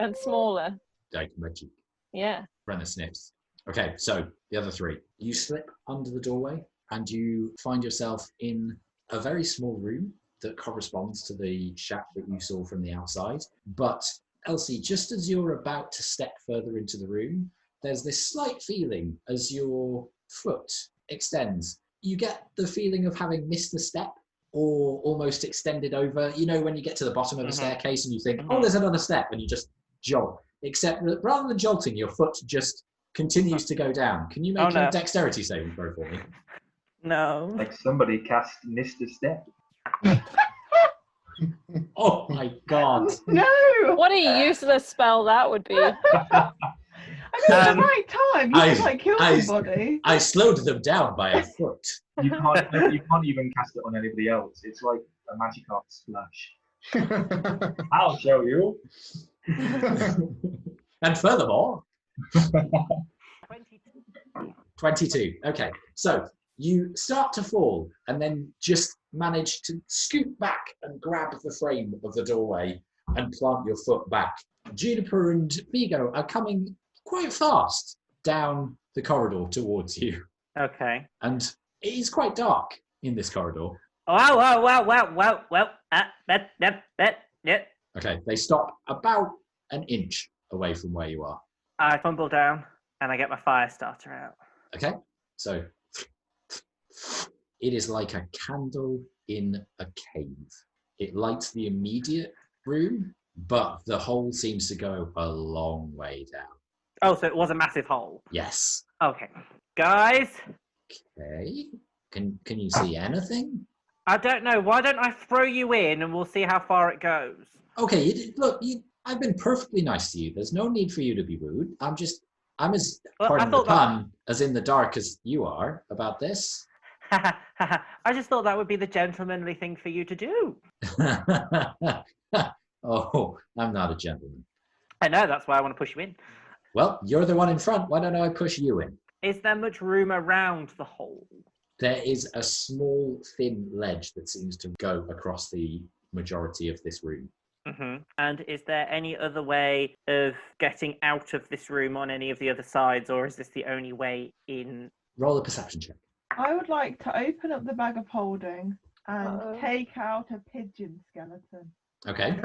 and smaller. Like magic. Yeah. Brenner snips. Okay, so the other three. You slip under the doorway and you find yourself in a very small room that corresponds to the shack that you saw from the outside. But Elsie, just as you're about to step further into the room, there's this slight feeling as your foot extends. You get the feeling of having missed a step or almost extended over. You know, when you get to the bottom of a Mhm. staircase and you think, Mhm. oh, there's another step, and you just jolt. Except that rather than jolting, your foot just continues to go down. Can you make Oh, no. a dexterity saving throw for me? No. Like somebody cast missed a step. Oh my god. No! What a useless spell that would be. I mean, at the right time, you could I- like kill I- somebody. I slowed them down by a foot. You can't even cast it on anybody else. It's like a magic art splash. I'll show you. And furthermore, 22. Okay, so you start to fall and then just manage to scoot back and grab the frame of the doorway and plant your foot back. Juniper and Vigo are coming quite fast down the corridor towards you. Okay. And it is quite dark in this corridor. Wow. Yep. Okay, they stop about an inch away from where you are. I fumble down and I get my fire starter out. Okay, so it is like a candle in a cave. it lights the immediate room, but the hole seems to go a long way down. Oh, so it was a massive hole. Yes. Okay. Guys, Okay. Can you see anything? I don't know. Why don't I throw you in and we'll see how far it goes? Okay, look, I've been perfectly nice to you. There's no need for you to be rude. I'm as, Well, pardon I the thought that- pun, as in the dark as you are about this. I just thought that would be the gentlemanly thing for you to do. Oh, I'm not a gentleman. I know, that's why I want to push you in. Well, you're the one in front. Why don't I push you in? Is there much room around the hole? There is a small, thin ledge that seems to go across the majority of this room. Mm-hmm. And is there any other way of getting out of this room on any of the other sides, or is this the only way in? Roll a perception check. I would like to open up the bag of holding and Uh-oh. take out a pigeon skeleton. Okay.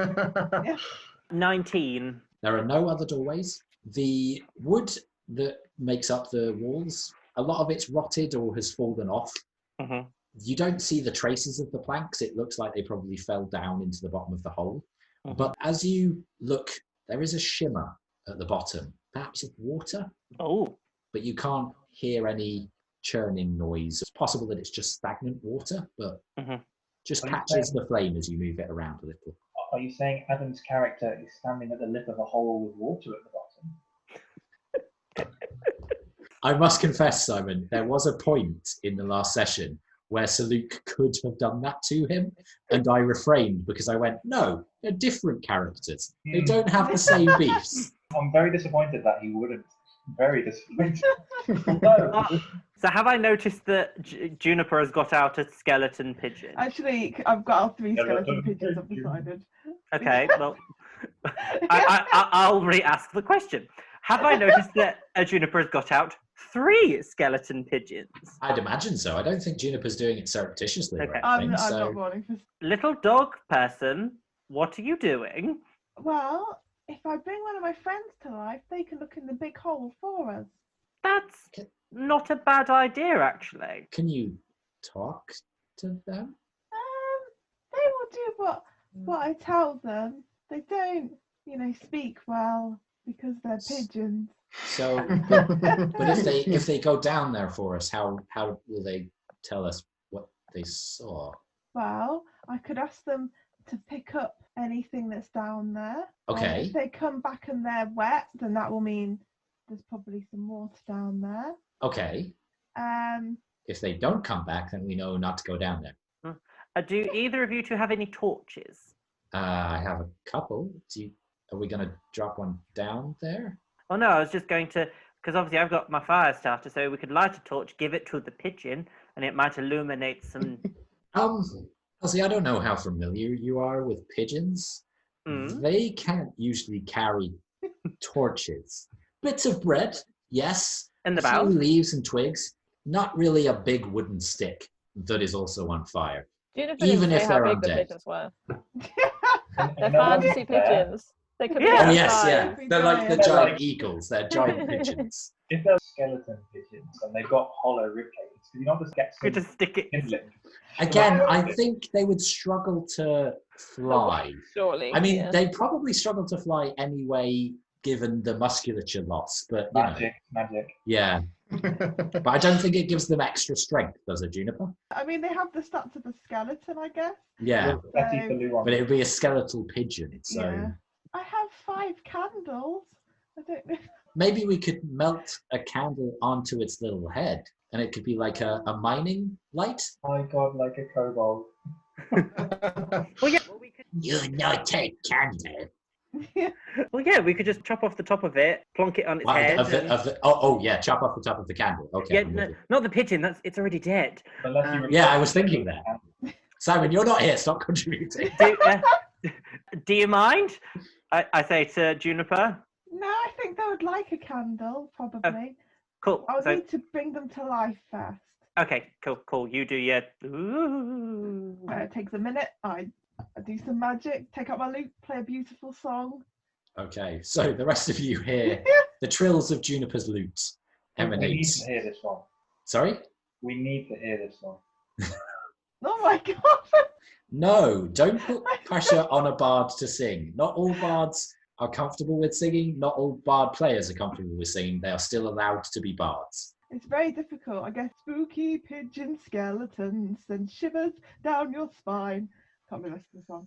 19. There are no other doorways. The wood that makes up the walls, a lot of it's rotted or has fallen off. Mm-hmm. You don't see the traces of the planks. It looks like they probably fell down into the bottom of the hole. Mhm. But as you look, there is a shimmer at the bottom, perhaps of water, Oh, but you can't hear any churning noise. It's possible that it's just stagnant water, but Mhm. just Are you catches saying- the flame as you move it around a little. Are you saying Adam's character is standing at the lip of a hole with water at the bottom? I must confess, Simon, there was a point in the last session where Sir Luke could have done that to him, and I refrained because I went, no, they're different characters. They don't have the same beefs. I'm very disappointed that he wouldn't. Very disappointed. No. so have I noticed that Juniper has got out a skeleton pigeon? Actually, I've got our 3 skeleton Skeleton pigeons, I've pigeon. decided. Okay, well, I'll re-ask the question. Have I noticed that Juniper has got out 3 skeleton pigeons? I'd imagine so. I don't think Juniper's doing it surreptitiously Okay. or I'm anything. So not rolling for... Little dog person, what are you doing? Well, if I bring one of my friends to life, they can look in the big hole for us. That's not a bad idea, actually. can you talk to them? They will do what I tell them. They don't, speak well because they're pigeons. So, but if they go down there for us, how will they tell us what they saw? Well, I could ask them to pick up anything that's down there. Okay. If they come back and they're wet, then that will mean there's probably some water down there. Okay. If they don't come back, then we know not to go down there. Do either of you two have any torches? I have a couple. Are we going to drop one down there? Oh no, I was just going to, because obviously I've got my fire starter, so we could light a torch, give it to the pigeon, and it might illuminate some. Elsie, I don't know how familiar you are with pigeons. They can't usually carry torches. Bits of bread, yes. In the A few bows? leaves and twigs. Not really a big wooden stick that is also on fire. Juniper Even didn't if say they're how big the undead. pigeons were. And They're no one's fantasy there. pigeons. They could be Yeah. Oh that yes, size. yeah. They're like the They're giant like- eagles. They're giant pigeons. If they're skeleton pigeons and they've got hollow rib cages, could you not just get Could some just stick it. kindling? Again, I think they would struggle to fly. Surely. I mean, yeah. they'd probably struggle to fly anyway, given the musculature loss. But you know, Magic. yeah. But I don't think it gives them extra strength, does it, Juniper? I mean, they have the stats of a skeleton, I guess. Yeah, Betty Faloo on but it would be a skeletal pigeon. So Yeah. I have 5 candles. I don't know. maybe we could melt a candle onto its little head, and it could be like a mining light. My God, like a kobold. Well, yeah. Well, we could. You not take candle. Well, yeah. We could just chop off the top of it, plonk it on its Well, head. and- oh yeah, chop off the top of the candle. Okay. yeah, I'm with no, you. not the pigeon. It's already dead. Unless you Yeah, I was thinking that. Simon, you're not here. Stop contributing. Do you mind? I say to Juniper. No, I think they would like a candle, probably. Cool. I'll So, need to bring them to life first. okay, cool. You do your. Ooh. It takes a minute. I do some magic, take out my lute, play a beautiful song. Okay, so the rest of you hear the trills of Juniper's lute We need emanate. to hear this one. Sorry? We need to hear this one. Oh my god! No, don't put pressure on a bard to sing. Not all bards are comfortable with singing. Not all bard players are comfortable with singing. They are still allowed to be bards. It's very difficult. I get spooky pigeon skeletons and shivers down your spine. Can't be listening to the song.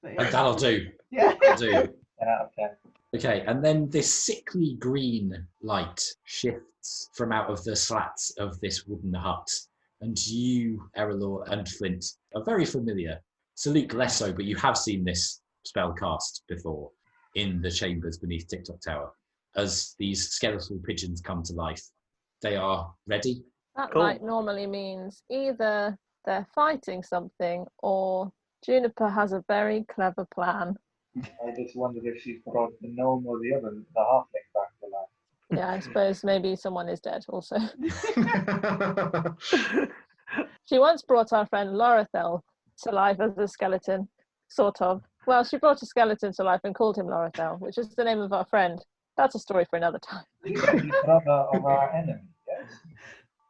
But yeah. That'll do. Yeah. That'll do. Okay. Okay, and then this sickly green light shifts from out of the slats of this wooden hut, and you, Erallur, and Flint are very familiar. Saluk less so, but you have seen this spell cast before in the chambers beneath TikTok Tower. As these skeletal pigeons come to life, they are ready. That Cool. light normally means either they're fighting something or Juniper has a very clever plan. I just wondered if she brought the gnome or the other, the halfling, back to life. Yeah, I suppose maybe someone is dead also. She once brought our friend Lorethel to life as a skeleton, sort of. Well, she brought a skeleton to life and called him Lorethel, which is the name of our friend. That's a story for another time. This is the brother of our enemy, yes?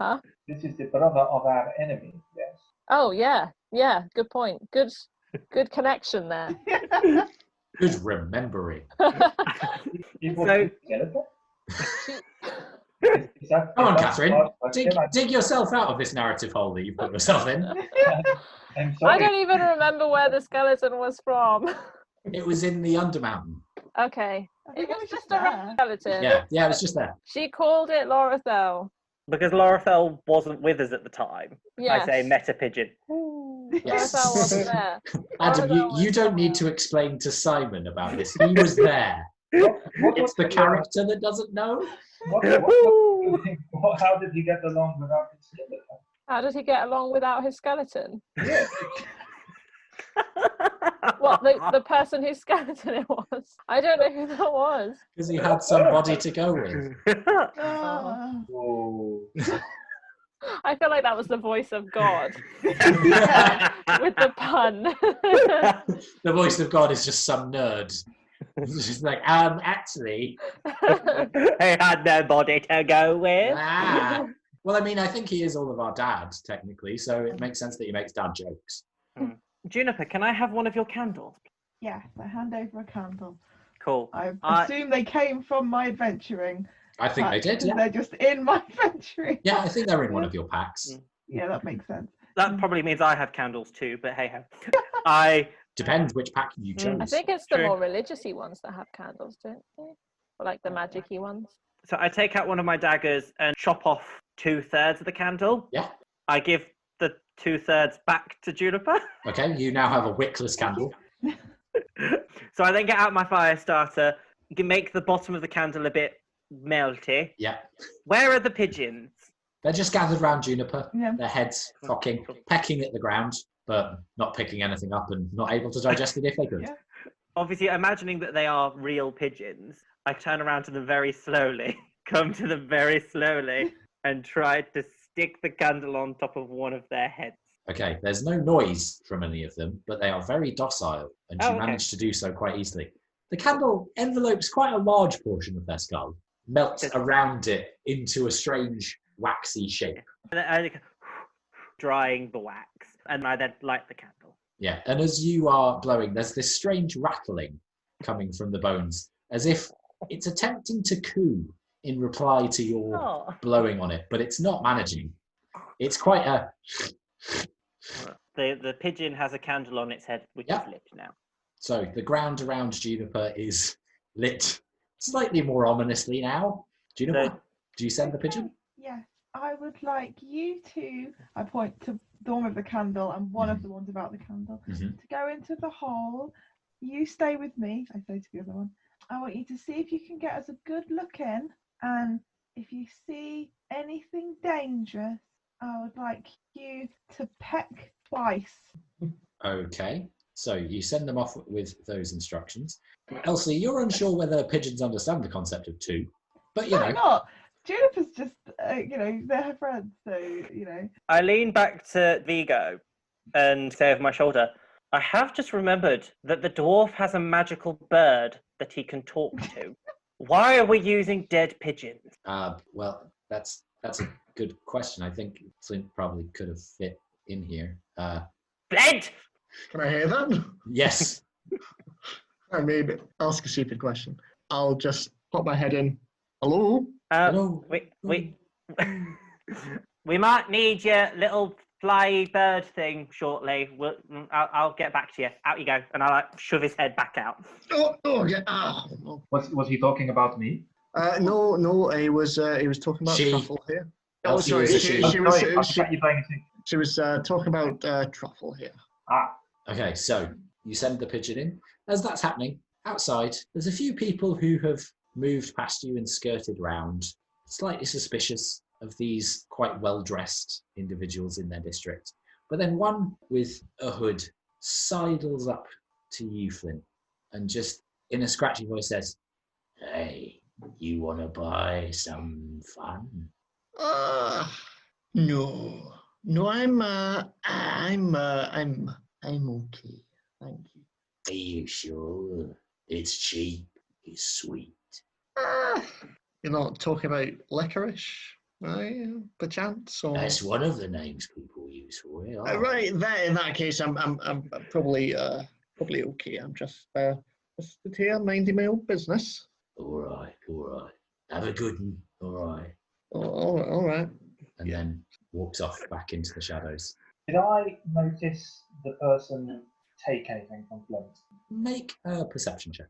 Huh? This is the brother of our enemy, yes? Oh, yeah. Yeah, good point. Good connection there. Good remembering. People So- skeleton? Come on, Kathryn. Dig yourself out of this narrative hole that you put yourself in. I'm I sorry. don't even remember where the skeleton was from. It was in the Undermountain. Okay. I think It it was just there. a skeleton. Yeah, it was just there. She called it Lorethel. Because Lorethel wasn't with us at the time. Yes. I say meta pigeon. Yes. Lorethel wasn't there. Adam, Lorethel you was don't need to somewhere. explain to Simon about this. He was there. What It's the character that doesn't know. How did he get along without his skeleton? How did he get along without his skeleton? Yeah. What, the person whose skeleton it was? I don't know who that was. Because he had somebody to go with. Ah. Oh. I feel like that was the voice of God Yeah. with the pun. The voice of God is just some nerd. She's like, actually, He had nobody to go with. Well, I mean, I think he is all of our dads, technically, so it makes sense that he makes dad jokes. Juniper, can I have one of your candles? Yes, I hand over a candle. Cool. I I- assume they came from my adventuring. I think they did, pack, yeah. They're just in my adventuring. Yeah, I think they're in one of your packs. Yeah, that makes sense. That probably means I have candles too, but hey ho. I Depends which pack you chose. I think it's the True. more religious-y ones that have candles, don't they? Or like the magic-y ones. so I take out one of my daggers and chop off 2/3 of the candle. Yeah. I give the 2/3 back to Juniper. Okay, you now have a wickless candle. So I then get out my fire starter, make the bottom of the candle a bit melty. Yeah. Where are the pigeons? They're just gathered round Juniper, Yeah. their heads cocking, pecking at the ground, but not picking anything up and not able to digest it if they could. Yeah. Obviously, imagining that they are real pigeons, I turn around to them very slowly, come to them very slowly, and try to stick the candle on top of one of their heads. Okay, there's no noise from any of them, but they are very docile, and Oh, you okay. manage to do so quite easily. The candle envelopes quite a large portion of their skull, melts Yes. around it into a strange waxy shape. And I drying the wax, and I then light the candle. Yeah, and as you are blowing, there's this strange rattling coming from the bones, as if it's attempting to coo in reply to your Oh. blowing on it, but it's not managing. It's quite a... The pigeon has a candle on its head, which Yeah. is lit now. So the ground around Juniper is lit slightly more ominously now. Juniper, So- do you send the pigeon? Yes, I would like you to. I point to the one with the candle and one of the ones about the candle Mhm. to go into the hole. You stay with me. I say to the other one. I want you to see if you can get us a good look in, and if you see anything dangerous, I would like you to peck twice. Okay, so you send them off with those instructions. Elsie, you're unsure whether pigeons understand the concept of two, but you Why know, not? Juniper's just, they're her friends, so. I lean back to Vigo and say over my shoulder, I have just remembered that the dwarf has a magical bird that he can talk to. Why are we using dead pigeons? well, that's a good question. I think Flint probably could have fit in here. Flint! Can I hear that? Yes. I mean, ask a stupid question. I'll just pop my head in. Hello? Hello. We we might need your little fly bird thing shortly. I'll get back to you. Out you go. And I'll like, shove his head back out. Oh, yeah. Oh. Was he talking about me? No. He was talking about She. Truffle here. Elsie Oh, sorry. was a She was talking about Truffle here. Ah, Okay, so you send the pigeon in. As that's happening, outside, there's a few people who have moved past you and skirted round, slightly suspicious of these quite well-dressed individuals in their district. But then one with a hood sidles up to you, Flint, and just in a scratchy voice says, "Hey, you want to buy some fun?" No, I'm okay. Thank you. Are you sure? It's cheap. It's sweet. You're not talking about licorice, right? Perchance, or That's one of the names people use for it. right. In that case, I'm probably okay. I'm just here minding my own business. All right. Have a good one. All right. All right. And then walks off back into the shadows. did I notice the person take anything from Flint? Make a perception check.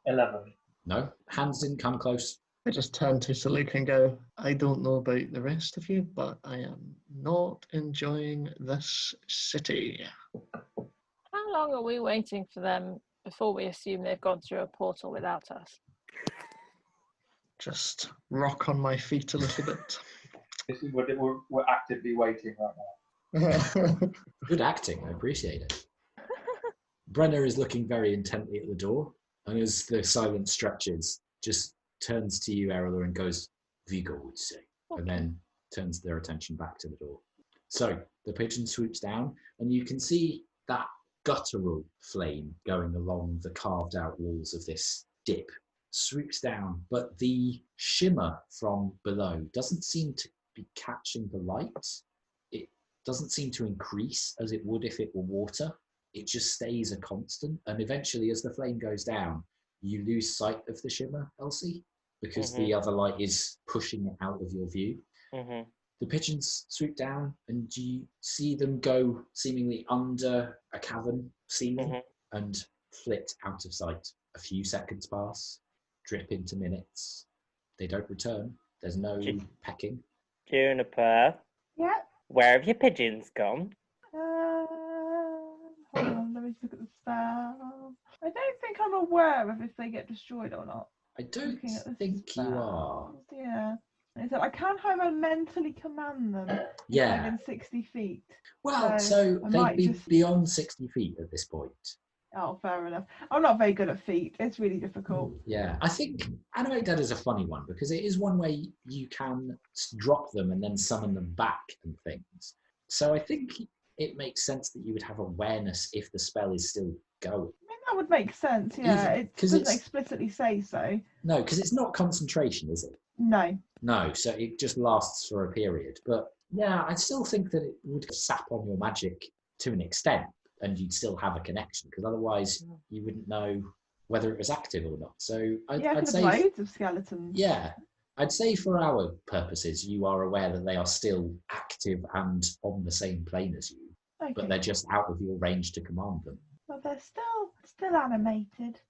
11. No, hands didn't come close. I just turn to Saluk and go, I don't know about the rest of you, but I am not enjoying this city. How long are we waiting for them before we assume they've gone through a portal without us? Just rock on my feet a little bit. This is what we're actively waiting right now. Good acting. I appreciate it. Brenner is looking very intently at the door, and as the silence stretches, just turns to you, Erallur, and goes, "Vigor would say," and then turns their attention back to the door. So the pigeon swoops down, and you can see that guttural flame going along the carved out walls of this dip swoops down, but the shimmer from below doesn't seem to be catching the light. It doesn't seem to increase as it would if it were water. It just stays a constant, and eventually as the flame goes down, you lose sight of the shimmer, Elsie, because the other light is pushing it out of your view. The pigeons swoop down, and you see them go seemingly under a cavern ceiling and flit out of sight. A few seconds pass, drip into minutes. They don't return. There's no pecking. Juniper, Yeah. where have your pigeons gone? Hold on, let me look at the spell. I don't think I'm aware of if they get destroyed or not. I don't Looking at the think you are. spells, yeah. And so I can, however, mentally command them Yeah. within 60 feet. Well, So so I they'd might be just- beyond 60 feet at this point. Oh, fair enough. I'm not very good at feet. It's really difficult. Yeah, I think Animate Dead is a funny one because it is one way you can drop them and then summon them back and things. So I think it makes sense that you would have awareness if the spell is still going. I mean, that would make sense, yeah. Even- It 'cause doesn't it's- explicitly say so. No, because it's not concentration, is it? No. No, so it just lasts for a period. But yeah, I still think that it would sap on your magic to an extent, and you'd still have a connection, because otherwise you wouldn't know whether it was active or not. So I'd There's say, loads of skeletons. yeah, I'd say for our purposes, you are aware that they are still active and on the same plane as you, Okay. but they're just out of your range to command them. Well, they're still animated.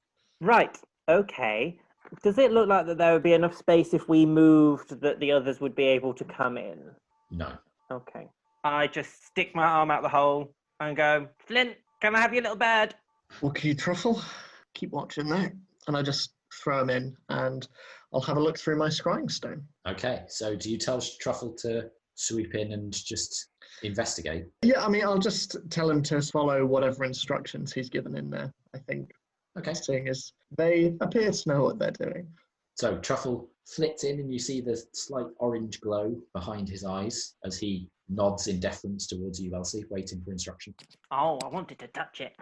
Right, okay. Does it look like that there would be enough space if we moved that the others would be able to come in? No. Okay. I just stick my arm out the hole and go, Flint, can I have your little bird? Okay, Truffle, keep watching there. And I just throw him in, and I'll have a look through my scrying stone. Okay, so do you tell Truffle to sweep in and just investigate? Yeah, I mean, I'll just tell him to follow whatever instructions he's given in there, I think. Okay. Seeing as they appear to know what they're doing. So Truffle flits in, and you see the slight orange glow behind his eyes as he nods in deference towards you, Elsie, waiting for instruction. Oh, I wanted to touch it.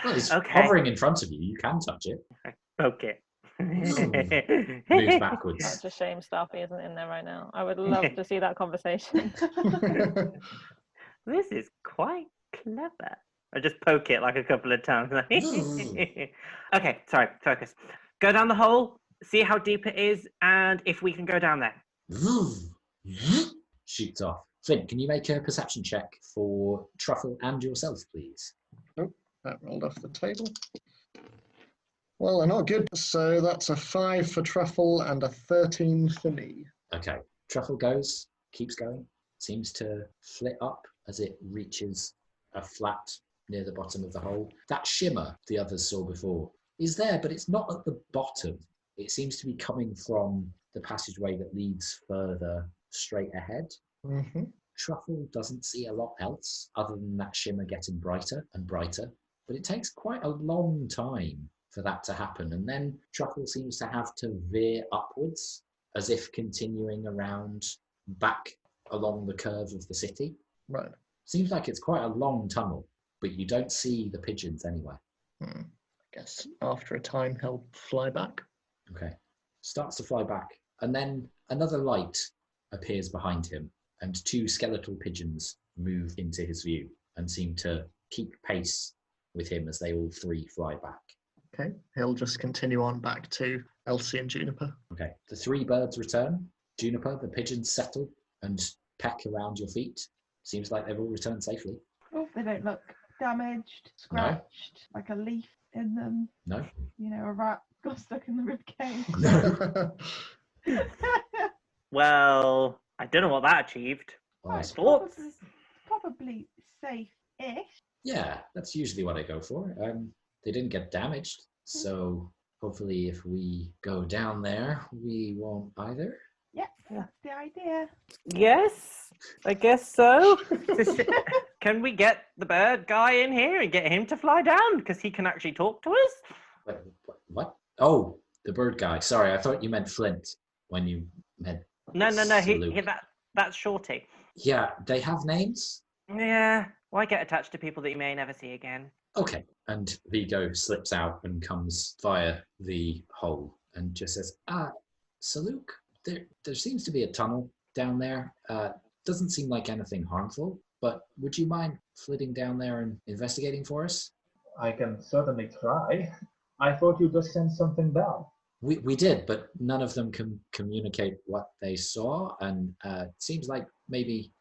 Well, it's Okay. hovering in front of you. You can touch it. Okay. Move backwards. Such a shame Staffy isn't in there right now. I would love to see that conversation. This is quite Clever. I just poke it like a couple of times. Okay, sorry, focus. Go down the hole, see how deep it is, and if we can go down there. Shoots off. Flint, can you make a perception check for Truffle and yourself, please? Oh, that rolled off the table. Well, they're not good. So that's a 5 for Truffle and a 13 for me. Okay. Truffle goes, keeps going, seems to flit up as it reaches a flat near the bottom of the hole. That shimmer the others saw before is there, but it's not at the bottom. It seems to be coming from the passageway that leads further straight ahead. Mm-hmm. Truffle doesn't see a lot else other than that shimmer getting brighter and brighter, but it takes quite a long time for that to happen. And then Truffle seems to have to veer upwards as if continuing around back along the curve of the city. Right. Seems like it's quite a long tunnel, but you don't see the pigeons anywhere. I guess after a time he'll fly back. Okay. Starts to fly back, and then another light appears behind him, and 2 skeletal pigeons move into his view and seem to keep pace with him as they all 3 fly back. Okay, he'll just continue on back to Elsie and Juniper. Okay. The 3 birds return. Juniper, the pigeons settle and peck around your feet. Seems like they've all returned safely. Oh, they don't look damaged, scratched, like a leaf in them. No. You know, a rat got stuck in the rib cage. No. Well, I don't know what that achieved. Well, I Right, suppose- probably safe-ish. yeah, that's usually what I go for. They didn't get damaged, so hopefully if we go down there, we won't either. Yeah, that's the idea. Yes, I guess so. Can we get the bird guy in here and get him to fly down? Because he can actually talk to us? What? Oh, the bird guy. Sorry, I thought you meant Flint when you meant No, Salute. that's Shorty. Yeah, they have names? Yeah, why get attached to people that you may never see again? Okay. And Vigo slips out and comes via the hole and just says, Saluk, there seems to be a tunnel down there. Doesn't seem like anything harmful, but would you mind flitting down there and investigating for us? I can certainly try. I thought you just sent something down. We did, but none of them can communicate what they saw, and it seems like maybe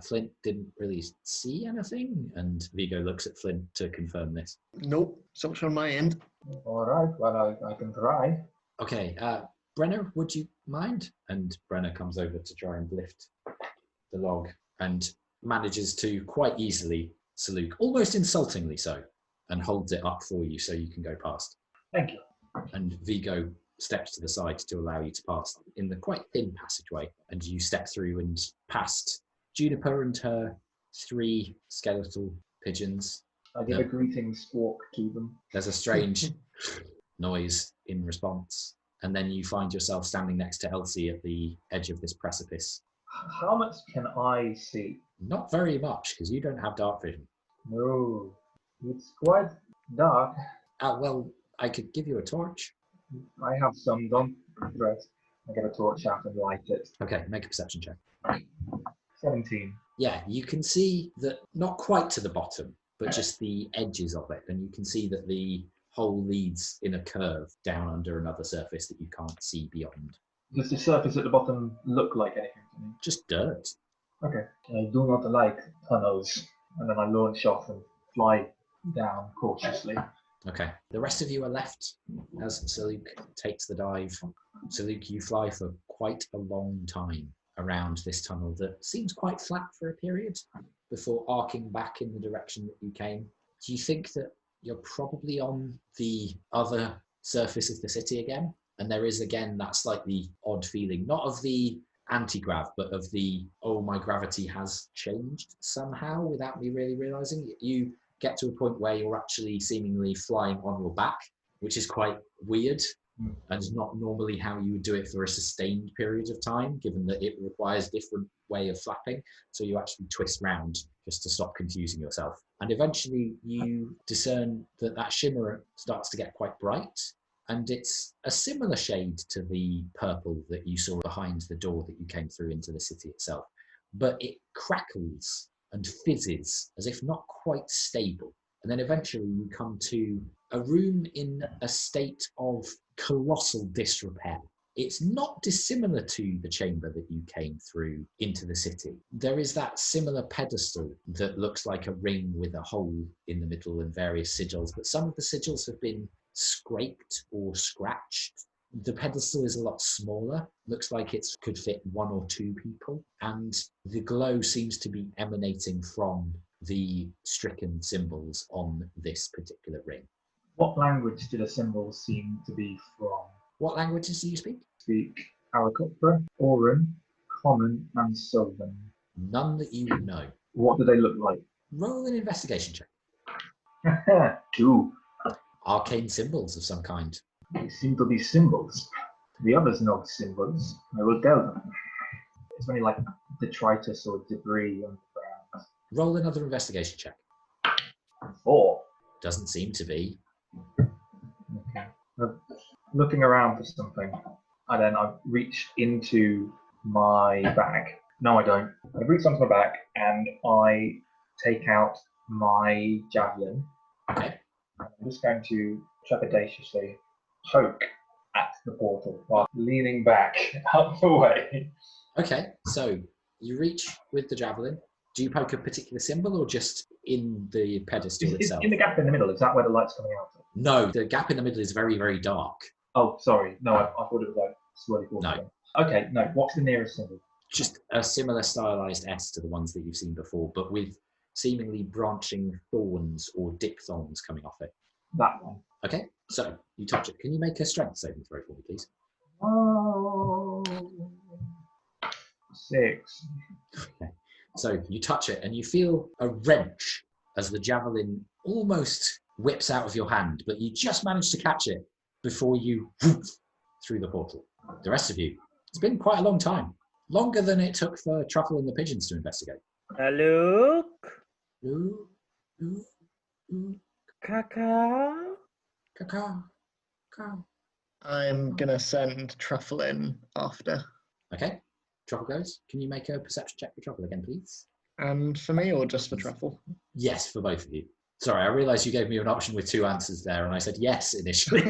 Flint didn't really see anything, and Vigo looks at Flint to confirm this. Nope, it's on my end. All right, well, I can try. Okay, Brenner, would you mind? And Brenner comes over to try and lift the log and manages to quite easily salute, almost insultingly so, and holds it up for you so you can go past. Thank you. And Vigo steps to the side to allow you to pass in the quite thin passageway, and you step through and past Juniper and her 3 skeletal pigeons. I give a greeting squawk to them. There's a strange noise in response, and then you find yourself standing next to Elsie at the edge of this precipice. How much can I see? Not very much, because you don't have dark vision. No, it's quite dark. Well, I could give you a torch. I have some, don't fret. I get a torch out and light it. Okay, make a perception check. 17. Yeah, you can see that, not quite to the bottom, but just the edges of it. And you can see that the hole leads in a curve down under another surface that you can't see beyond. Does the surface at the bottom look like anything to me? Just dirt. Okay. I do not like tunnels. And then I launch off and fly down cautiously. Okay. The rest of you are left as Saluk takes the dive. Saluk, you fly for quite a long time around this tunnel that seems quite flat for a period before arcing back in the direction that you came. Do you think that you're probably on the other surface of the city again? And there is again that slightly odd feeling, not of the anti-grav, but of the, oh, my gravity has changed somehow without me really realizing. You get to a point where you're actually seemingly flying on your back, which is quite weird and not normally how you would do it for a sustained period of time, given that it requires a different way of flapping. So you actually twist round just to stop confusing yourself. And eventually you discern that that shimmer starts to get quite bright, and it's a similar shade to the purple that you saw behind the door that you came through into the city itself. But it crackles and fizzes, as if not quite stable. And then eventually you come to a room in a state of colossal disrepair. It's not dissimilar to the chamber that you came through into the city. There is that similar pedestal that looks like a ring with a hole in the middle and various sigils, but some of the sigils have been scraped or scratched. The pedestal is a lot smaller, looks like it could fit 1 or 2 people, and the glow seems to be emanating from the stricken symbols on this particular ring. What language do the symbols seem to be from? What languages do you speak? Speak Arakocra, Auran, Common, and Sylvan. None that you would know. What do they look like? Roll an investigation check. 2. Arcane symbols of some kind. They seem to be symbols. The others know symbols. I will tell them. It's only like detritus or debris on the ground. Roll another investigation check. 4. Doesn't seem to be. Okay. Looking around for something, and then I reach into my bag. No, I don't. I reach onto my bag and I take out my javelin. Okay. I'm just going to trepidatiously poke at the portal while leaning back out the way. Okay, so you reach with the javelin. Do you poke a particular symbol or just in the pedestal itself? In the gap in the middle, is that where the light's coming out of? No, the gap in the middle is very, very dark. Oh, sorry. No, I thought it was like swirly water. No. Okay, no. What's the nearest symbol? Just a similar stylized S to the ones that you've seen before, but with seemingly branching thorns or diphthongs coming off it. That one. Okay, so you touch it. Can you make a strength saving throw for me, please? Oh, 6. Okay. So you touch it and you feel a wrench as the javelin almost whips out of your hand, but you just manage to catch it before you whoosh through the portal. The rest of you, it's been quite a long time. Longer than it took for Truffle and the pigeons to investigate. Look. Ooh, ooh, ooh, Caca. caca, caca. I'm gonna send Truffle in after. Okay, Truffle goes. Can you make a perception check for Truffle again, please? And for me, or just for Truffle? Yes, for both of you. Sorry, I realised you gave me an option with 2 answers there, and I said yes initially.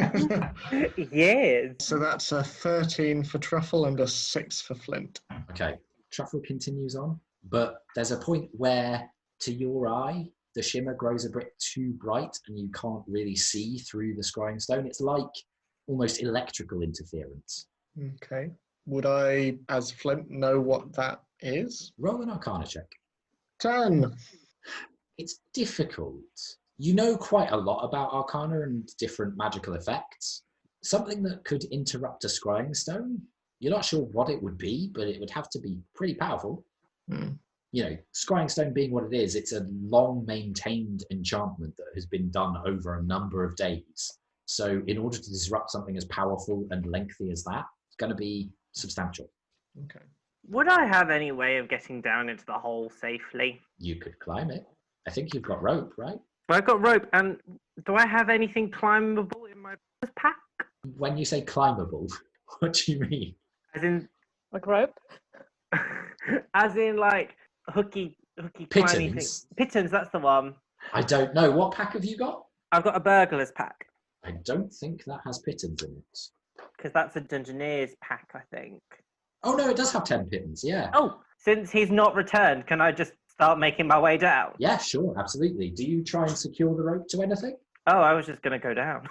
Yes. So that's a 13 for Truffle and a 6 for Flint. Okay, Truffle continues on, but there's a point where, to your eye, the shimmer grows a bit too bright and you can't really see through the scrying stone. It's like almost electrical interference. Okay. Would I, as Flint, know what that is? Roll an Arcana check. 10. It's difficult. You know quite a lot about Arcana and different magical effects. Something that could interrupt a scrying stone, you're not sure what it would be, but it would have to be pretty powerful. You know, scrying stone being what it is, it's a long maintained enchantment that has been done over a number of days. So in order to disrupt something as powerful and lengthy as that, it's going to be substantial. Okay. Would I have any way of getting down into the hole safely? You could climb it. I think you've got rope, right? I've got rope, and do I have anything climbable in my pack? When you say climbable, what do you mean? As in, Like rope? as in like hooky climby things. Pittons? Pittons, that's the one. I don't know. What pack have you got? I've got a burglar's pack, I don't think that has pittons in it. because that's a dungeoneer's pack, I think. Oh no, it does have 10 pittons, yeah. Oh, since he's not returned, can I just start making my way down? Yeah, sure, absolutely. Do you try and secure the rope to anything? Oh, I was just going to go down.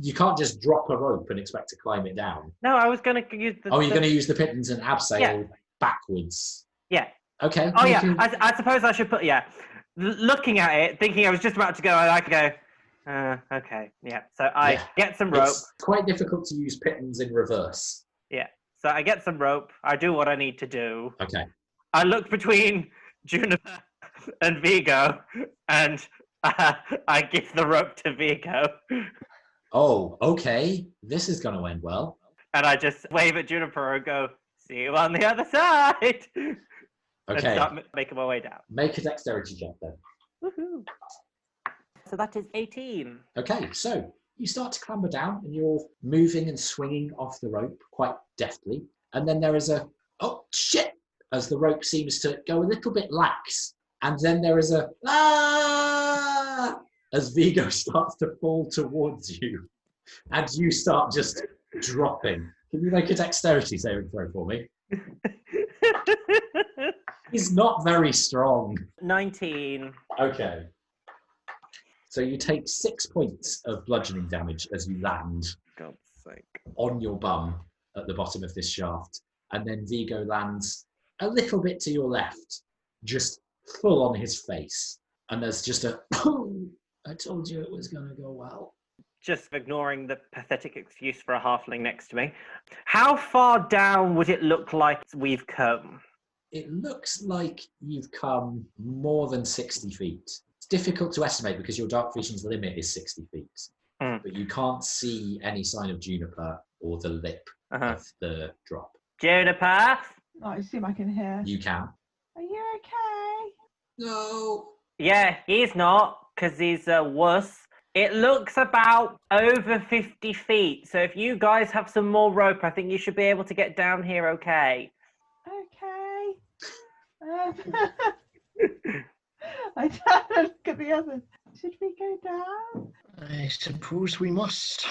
You can't just drop a rope and expect to climb it down. No, I was going to use the... Oh, you're going to use the pittons and abseil Yeah. backwards. Yeah. Okay. Oh, you yeah, can- I suppose I should put... Yeah. Looking at it, thinking I was just about to go, I could go... okay, yeah. So I Yeah. get some rope. It's quite difficult to use pittons in reverse. Yeah. So I get some rope. I do what I need to do. Okay. I look between Juniper and Vigo, and I give the rope to Vigo. Oh, okay. This is going to end well. And I just wave at Juniper and go, see you on the other side. And Okay. start making my way down. Make a dexterity check then. Woohoo. So that is 18. Okay, so you start to clamber down and you're moving and swinging off the rope quite deftly. And then there is a, oh shit, as the rope seems to go a little bit lax And then there is a ah as Vigo starts to fall towards you, and you start just dropping. Can you make a dexterity saving throw for me? He's not very strong. 19. Okay. So you take 6 points of bludgeoning damage as you land God's sake. on your bum at the bottom of this shaft. And then Vigo lands a little bit to your left, just full on his face. And there's just a, I told you it was going to go well. Just ignoring the pathetic excuse for a halfling next to me. How far down would it look like we've come? It looks like you've come more than 60 feet. It's difficult to estimate because your dark vision's limit is 60 feet. But you can't see any sign of Juniper or the lip of the drop. Juniper? Oh, I assume I can hear. You can. Are you okay? No. Yeah, he's not, because he's a wuss. It looks about over 50 feet. So if you guys have some more rope, I think you should be able to get down here okay. Okay. I don't look at the others. Should we go down? I suppose we must.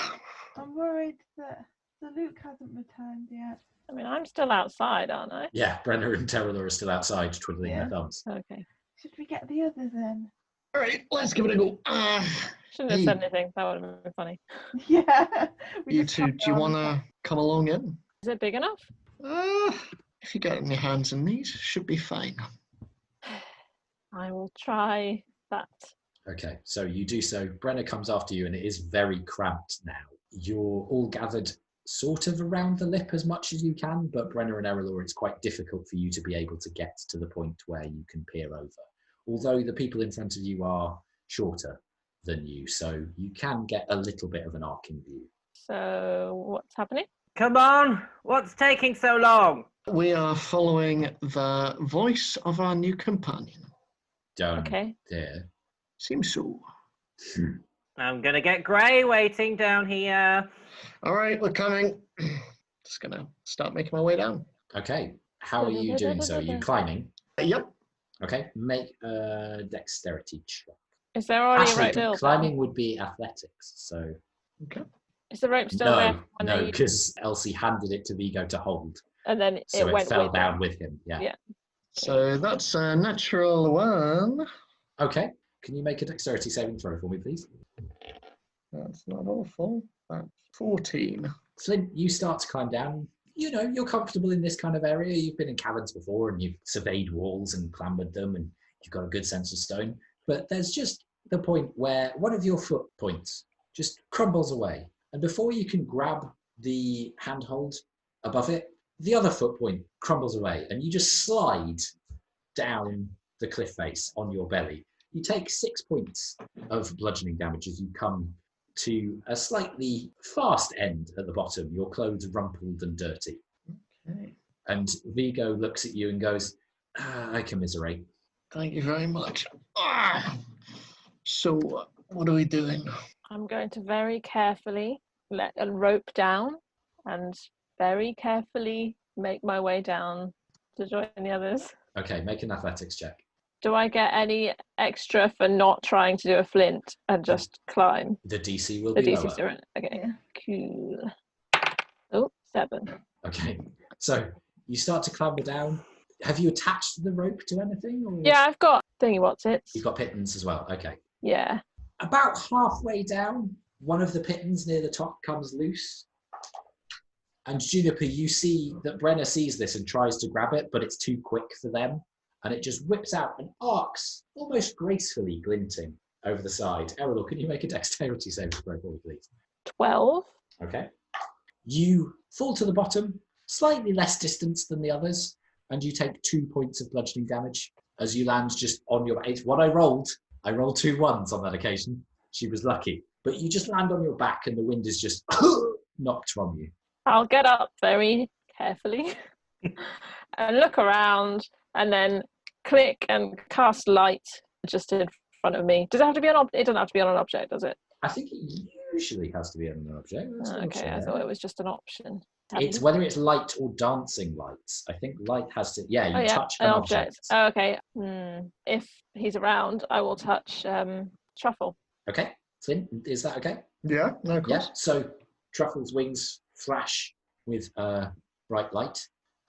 I'm worried that the Luke hasn't returned yet. I mean, I'm still outside, aren't I? Yeah, Brenner and Erallur are still outside twiddling their thumbs. Okay. Should we get the others in? All right, let's give it a go. Shouldn't have said anything. That would have been funny. Yeah. You two, do you want to come along in? Is it big enough? If you get on your hands and knees, should be fine. I will try that. Okay, so you do so. Brenner comes after you, and it is very cramped now. You're all gathered sort of around the lip as much as you can, but Brenner and Erallur, it's quite difficult for you to be able to get to the point where you can peer over. Although the people in front of you are shorter than you, so you can get a little bit of an arcing view. So, what's happening? Come on, what's taking so long? We are following the voice of our new companion. Down Okay. there. Seems so. I'm going to get Grey waiting down here. All right, we're coming. Just gonna start making my way down. Okay, how are you doing so? Are you climbing? Yep. Okay, make a dexterity check. Is there already a Actually, rope built? climbing would be athletics, so... Okay. Is the rope still there? No, because Elsie handed it to Vigo to hold, And then so it went fell with down him. with him. Yeah. So that's a natural one. Okay, can you make a dexterity saving throw for me, please? That's not awful. That's 14. Flint, you start to climb down. You know, you're comfortable in this kind of area. You've been in caverns before, and you've surveyed walls and clambered them, and you've got a good sense of stone. But there's just the point where one of your foot points just crumbles away. And before you can grab the handhold above it, the other foot point crumbles away, and you just slide down the cliff face on your belly. You take 6 points of bludgeoning damage as you come to a slightly fast end at the bottom, your clothes rumpled and dirty. Okay. And Vigo looks at you and goes, I commiserate. Thank you very much. So, what are we doing? I'm going to very carefully let a rope down and very carefully make my way down to join the others. Okay, make an athletics check. Do I get any extra for not trying to do a flint and just climb? The DC will The be DC's lower. different. Okay, cool. Oh, 7. Okay, so you start to clamber down. Have you attached the rope to anything? Or... Yeah, I've got thingy what's it? You've got pittons as well. Okay. Yeah. About halfway down, one of the pittons near the top comes loose. And Juniper, you see that Brenner sees this and tries to grab it, but it's too quick for them. And it just whips out and arcs, almost gracefully glinting over the side. Erallur, can you make a dexterity saving throw for me, please? 12. Okay. You fall to the bottom, slightly less distance than the others, and you take 2 points of bludgeoning damage as you land just on your back. It's what I rolled. I rolled 2 1s on that occasion. She was lucky. But you just land on your back and the wind is just knocked from you. I'll get up very carefully and look around and then click and cast light just in front of me. Does it have to be on? It doesn't have to be on an object, does it? I think it usually has to be on an object. Let's double Okay, check. I thought it was just an option. It's whether it's light or dancing lights. I think light has to. Yeah, you touch an object. Oh, okay. If he's around, I will touch Truffle. Okay, Flint, is that okay? Yeah, no, of course. Yeah. So Truffle's wings flash with a bright light,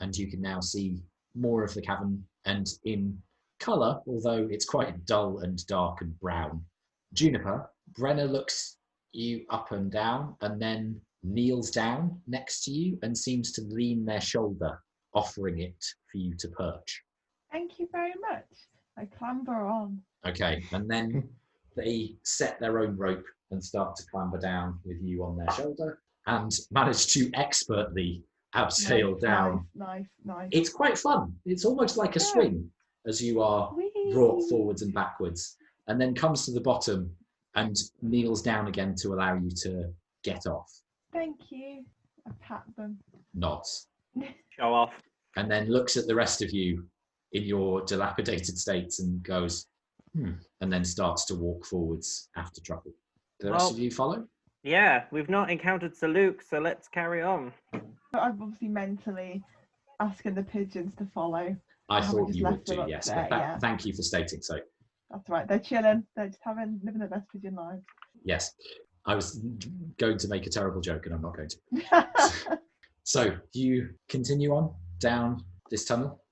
and you can now see more of the cavern and in colour, although it's quite dull and dark and brown. Juniper, Brenner looks you up and down and then kneels down next to you and seems to lean their shoulder, offering it for you to perch. Thank you very much. I clamber on. Okay, and then they set their own rope and start to clamber down with you on their shoulder and manage to expertly abseil down. Nice. It's quite fun. It's almost like a swing as you are brought forwards and backwards, and then comes to the bottom and kneels down again to allow you to get off. Thank you. I pat them. Nods. Show off. And then looks at the rest of you in your dilapidated states and goes, and then starts to walk forwards after Truffle. The rest of you follow? Yeah, we've not encountered Sir Luke, so let's carry on. But I'm obviously mentally asking the pigeons to follow. I thought just you would left them do, up yes. there, But yeah. thank you for stating so. That's right. They're chilling. They're just living their best pigeon lives. Yes. I was going to make a terrible joke and I'm not going to. So you continue on down this tunnel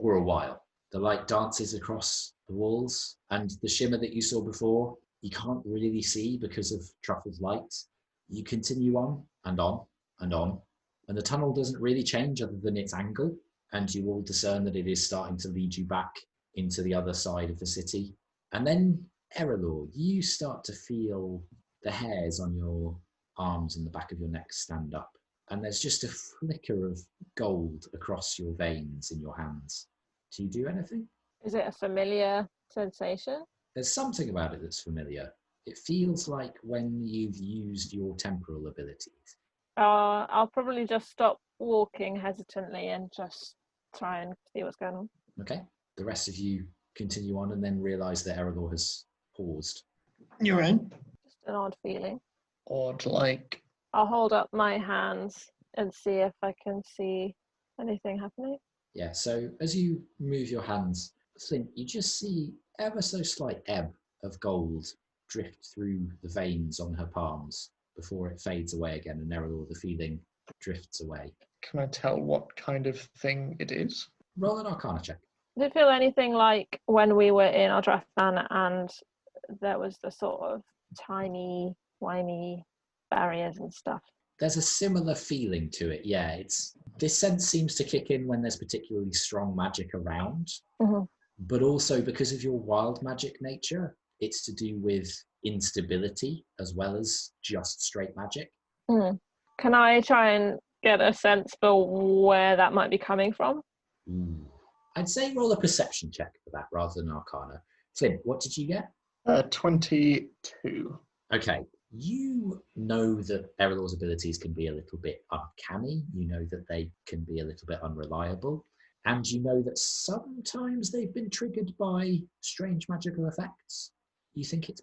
for a while. The light dances across the walls, and the shimmer that you saw before, you can't really see because of Truffle's light. You continue on and on and on, and the tunnel doesn't really change other than its angle, and you all discern that it is starting to lead you back into the other side of the city. And then, Erallur, you start to feel the hairs on your arms and the back of your neck stand up, and there's just a flicker of gold across your veins in your hands. Do you do anything? Is it a familiar sensation? There's something about it that's familiar. It feels like when you've used your temporal abilities. I'll probably just stop walking hesitantly and just try and see what's going on. Okay. The rest of you continue on and then realise that Erallur has paused. You're in. Just an odd feeling. Odd, like. I'll hold up my hands and see if I can see anything happening. Yeah, so as you move your hands, Flint, you just see ever so slight ebb of gold drift through the veins on her palms before it fades away again, and Erallur, the feeling drifts away. Can I tell what kind of thing it is? Roll an Arcana check. Did it feel anything like when we were in Aldrafan and there was the sort of tiny, whiny barriers and stuff? There's a similar feeling to it, yeah. This sense seems to kick in when there's particularly strong magic around, but also because of your wild magic nature, it's to do with instability as well as just straight magic. Can I try and get a sense for where that might be coming from? I'd say roll a perception check for that rather than Arcana. Flint, what did you get? 22. Okay. You know that Erallur's abilities can be a little bit uncanny. You know that they can be a little bit unreliable. And you know that sometimes they've been triggered by strange magical effects. You think it's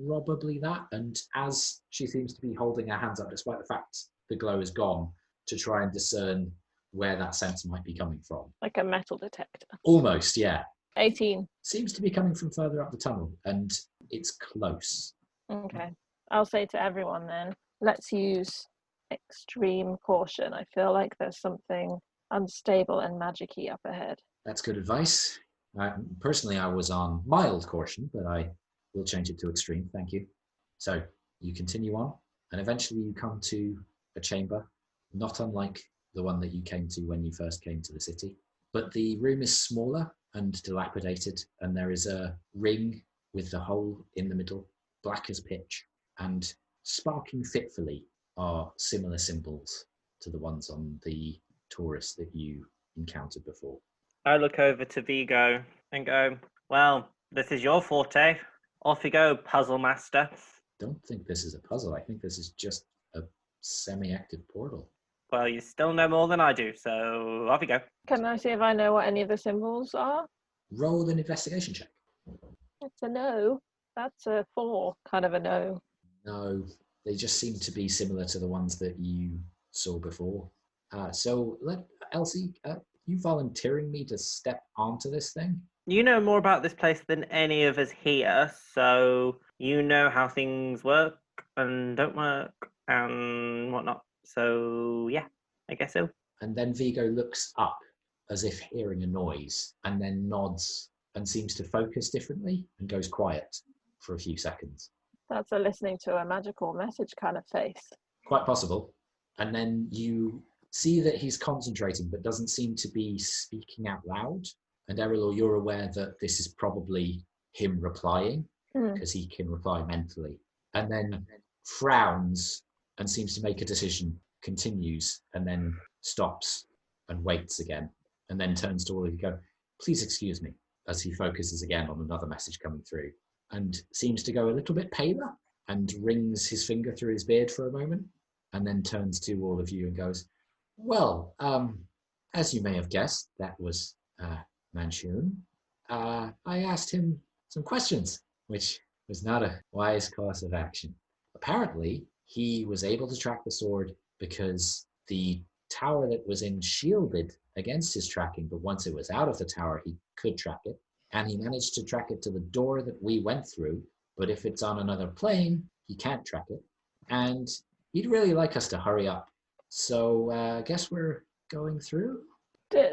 probably that. And as she seems to be holding her hands up, despite the fact the glow is gone, to try and discern where that sense might be coming from. Like a metal detector. Almost, yeah. 18. Seems to be coming from further up the tunnel, and it's close. Okay. I'll say to everyone then, let's use extreme caution. I feel like there's something unstable and magic-y up ahead. That's good advice. Personally, I was on mild caution, but I will change it to extreme. Thank you. So you continue on, and eventually you come to a chamber, not unlike the one that you came to when you first came to the city. But the room is smaller and dilapidated, and there is a ring with the hole in the middle, black as pitch, and sparking fitfully are similar symbols to the ones on the Taurus that you encountered before. I look over to Vigo and go, well, this is your forte. Off you go, puzzle master. Don't think this is a puzzle. I think this is just a semi-active portal. Well, you still know more than I do, so off you go. Can I see if I know what any of the symbols are? Roll an investigation check. It's a no. That's a 4, kind of a no. No, they just seem to be similar to the ones that you saw before. So, Elsie, you volunteering me to step onto this thing? You know more about this place than any of us here, so you know how things work and don't work and whatnot. So, yeah, I guess so. And then Vigo looks up as if hearing a noise and then nods and seems to focus differently and goes quiet for a few seconds. That's a listening to a magical message kind of face. Quite possible. And then you see that he's concentrating but doesn't seem to be speaking out loud. And Erallur, you're aware that this is probably him replying because he can reply mentally. And then frowns and seems to make a decision, continues, and then stops and waits again. And then turns to all of you and go, please excuse me, as he focuses again on another message coming through. And seems to go a little bit paler and rings his finger through his beard for a moment. And then turns to all of you and goes, well, as you may have guessed, that was Manchun. I asked him some questions, which was not a wise course of action. Apparently, he was able to track the sword because the tower that was in shielded against his tracking, but once it was out of the tower, he could track it. And he managed to track it to the door that we went through, but if it's on another plane, he can't track it. And he'd really like us to hurry up. So I guess we're going through?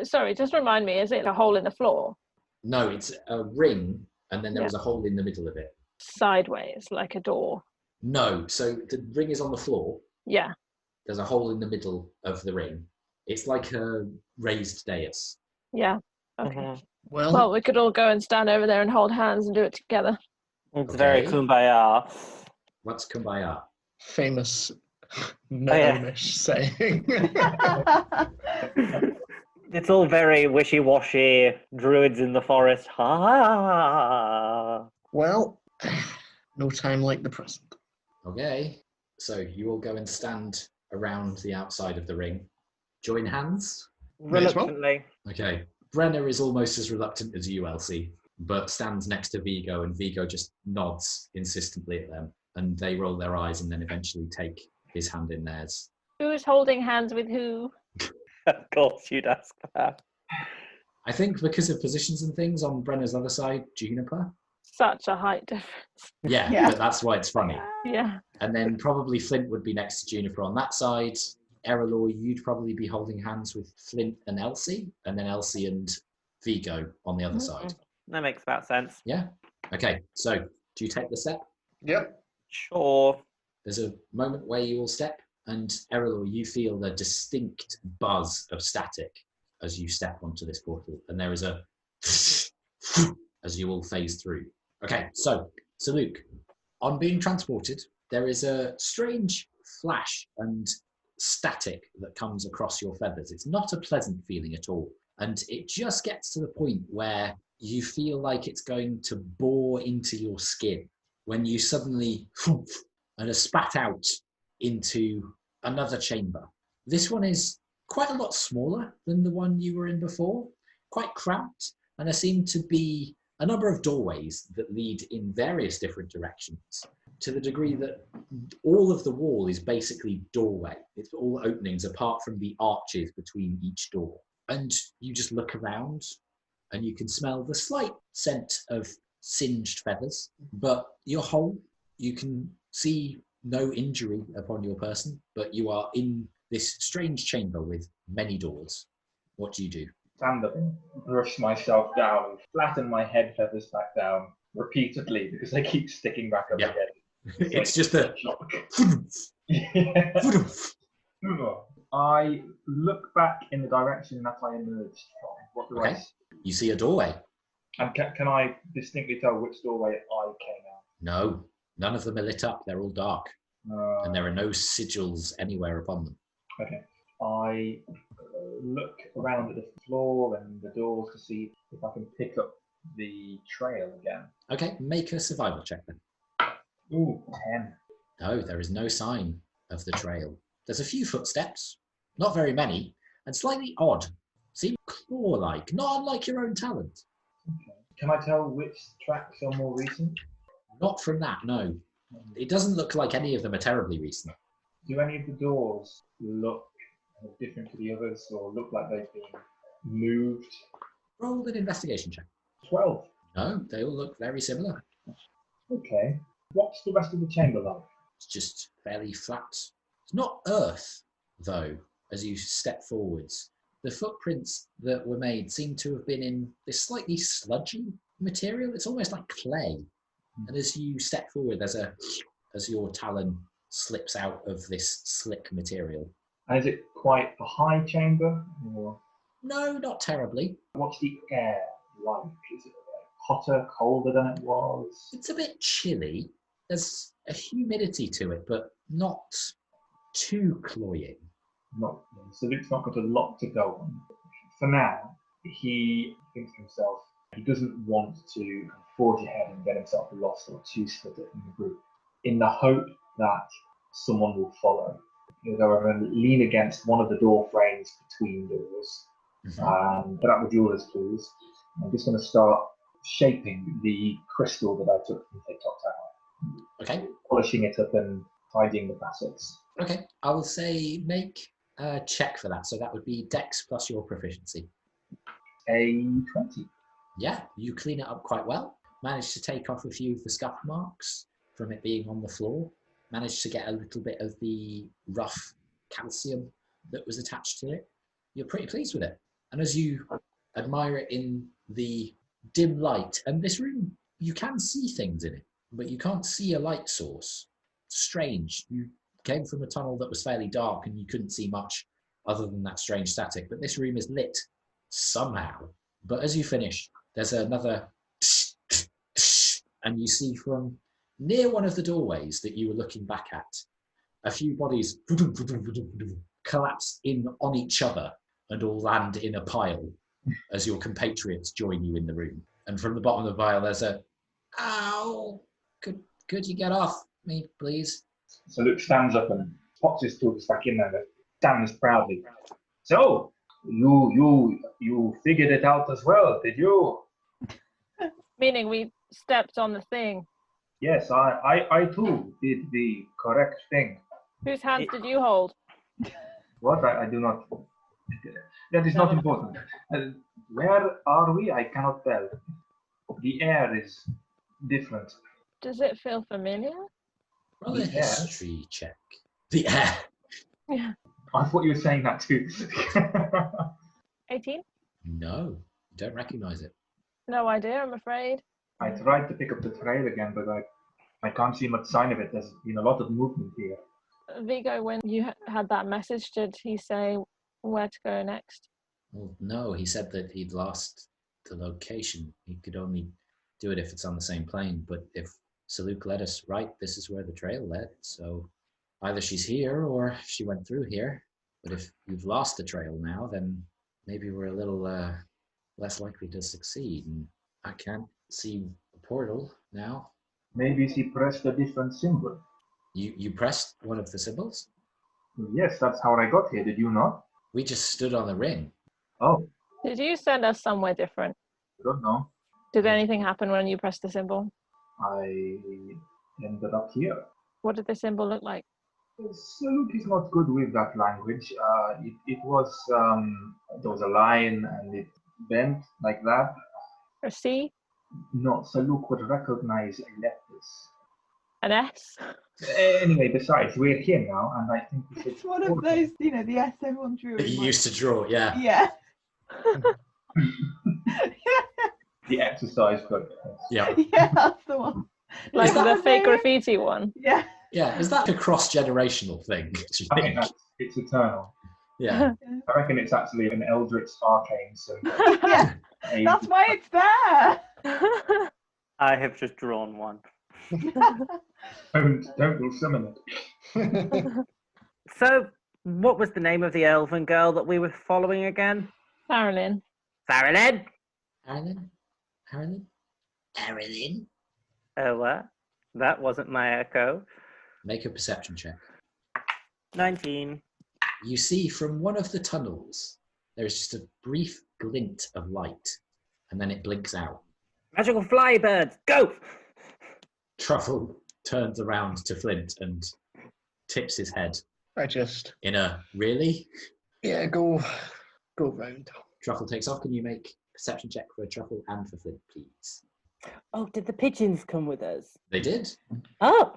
Sorry, just remind me, is it a hole in the floor? No, it's a ring, and then there was a hole in the middle of it. Sideways, like a door? No, so the ring is on the floor. Yeah. There's a hole in the middle of the ring. It's like a raised dais. Yeah. Okay. Well, we could all go and stand over there and hold hands and do it together. It's very Okay. kumbaya. What's kumbaya? famous yeah. gnomish saying. It's all very wishy-washy, druids in the forest. Ha! Well, no time like the present. Okay, so you all go and stand around the outside of the ring. Join hands? May as well. Reluctantly. Okay. Brenner is almost as reluctant as you, Elsie, but stands next to Vigo, and Vigo just nods insistently at them, and they roll their eyes and then eventually take his hand in theirs. Who's holding hands with who? Of course you'd ask that. I think because of positions and things on Brenner's other side, Juniper. Such a height difference. Yeah, Yeah. but that's why it's funny. Yeah. And then probably Flint would be next to Juniper on that side. Erallur, you'd probably be holding hands with Flint and Elsie, and then Elsie and Vigo on the other side. That makes about sense. Yeah? Okay, so do you take the step? Yep. Sure. There's a moment where you all step, and Erallur, you feel the distinct buzz of static as you step onto this portal, and there is a as you all phase through. Okay, so Luke, on being transported, there is a strange flash and static that comes across your feathers. It's not a pleasant feeling at all, and it just gets to the point where you feel like it's going to bore into your skin when you suddenly and are spat out into another chamber. This one is quite a lot smaller than the one you were in before, quite cramped, and there seem to be a number of doorways that lead in various different directions, to the degree that all of the wall is basically doorway. It's all openings apart from the arches between each door. And you just look around and you can smell the slight scent of singed feathers, but you're whole. You can see no injury upon your person, but you are in this strange chamber with many doors. What do you do? Stand up and brush myself down and flatten my head feathers back down repeatedly because they keep sticking back up Yeah. again. It's just a... Yeah. I look back in the direction that I emerged from. What do I Okay. see? You see a doorway. And can I distinctly tell which doorway I came out? No, none of them are lit up. They're all dark. And there are no sigils anywhere upon them. Okay. I look around at the floor and the doors to see if I can pick up the trail again. Okay, make a survival check then. Ooh, 10. No, there is no sign of the trail. There's a few footsteps, not very many, and slightly odd. Seem claw-like, not unlike your own talent. Okay. Can I tell which tracks are more recent? Not from that, no. It doesn't look like any of them are terribly recent. Do any of the doors look different to the others or look like they've been moved? Roll an investigation check. 12. No, they all look very similar. Okay. What's the rest of the chamber like? It's just fairly flat. It's not earth, though, as you step forwards. The footprints that were made seem to have been in this slightly sludgy material. It's almost like clay. And as you step forward, as your talon slips out of this slick material. And is it quite a high chamber? Or No, not terribly. what's the air like? Is it hotter, colder than it was? It's a bit chilly. There's a humidity to it, but not too cloying. So Luke's not got a lot to go on. For now, he thinks to himself, he doesn't want to forge ahead and get himself lost or too split in the group, in the hope that someone will follow. He'll go over and lean against one of the door frames between doors. Put out the jeweler's tools. I'm just going to start shaping the crystal that I took from TikTok Tower. Okay. Polishing it up and tidying the facets. Okay. I will say make a check for that. So that would be Dex plus your proficiency. A 20. Yeah, you clean it up quite well. Managed to take off a few of the scuff marks from it being on the floor. Managed to get a little bit of the rough calcium that was attached to it. You're pretty pleased with it. And as you admire it in the dim light, and this room, you can see things in it, but you can't see a light source. Strange. You came from a tunnel that was fairly dark and you couldn't see much other than that strange static, but this room is lit somehow. But as you finish, there's another and you see from near one of the doorways that you were looking back at, a few bodies collapse in on each other and all land in a pile as your compatriots join you in the room. And from the bottom of the pile, there's a, ow, could you get off me, please? So Luke stands up and pops his tools back in there and stands proudly. So, you figured it out as well, did you? Meaning we stepped on the thing. Yes, I too did the correct thing. Whose hands did you hold? What? I do not. That is not important. Where are we? I cannot tell. The air is different. Does it feel familiar? Roll a The air? history check. The air. Yeah. I thought you were saying that too. 18? No, you don't recognize it. No idea, I'm afraid. I tried to pick up the trail again, but I can't see much sign of it. There's been a lot of movement here. Vigo, when you had that message, did he say where to go next? Well, no, he said that he'd lost the location. He could only do it if it's on the same plane. But if Saluk led us right, this is where the trail led. So either she's here or she went through here. But if you've lost the trail now, then maybe we're a little less likely to succeed. And I can't see a portal now. Maybe she pressed a different symbol. You pressed one of the symbols? Yes, that's how I got here. Did you not? We just stood on the ring. Oh, Did you send us somewhere different? I don't know. Did anything happen when you pressed the symbol? I ended up here. What did the symbol look like? Saluk is not good with that language. It was there was a line and it bent like that. A C? No, Saluk would recognize letters. An S? Anyway, besides, we're here now, and I think we should. It's one of those, the S everyone drew. That you used to draw, yeah. Yeah. The exercise book. Yeah. Yeah, that's the one. Like Is that the what fake they- graffiti one? Yeah. Yeah, is that a cross-generational thing, do you I think? think it's eternal. Yeah. I reckon it's actually an Eldritch arcane symbol. Yeah. That's why it's there. I have just drawn one. Don't will summon it. So, what was the name of the elven girl that we were following again? Marilyn. Farrelin? Carolyn? Oh, what? That wasn't my echo. Make a perception check. 19. You see from one of the tunnels, there is just a brief glint of light, and then it blinks out. Magical flybirds, go! Truffle turns around to Flint and tips his head I just in a, really? Yeah, go round. Truffle takes off. Can you make a perception check for Truffle and for Flint, please? Oh, did the pigeons come with us? They did. Oh,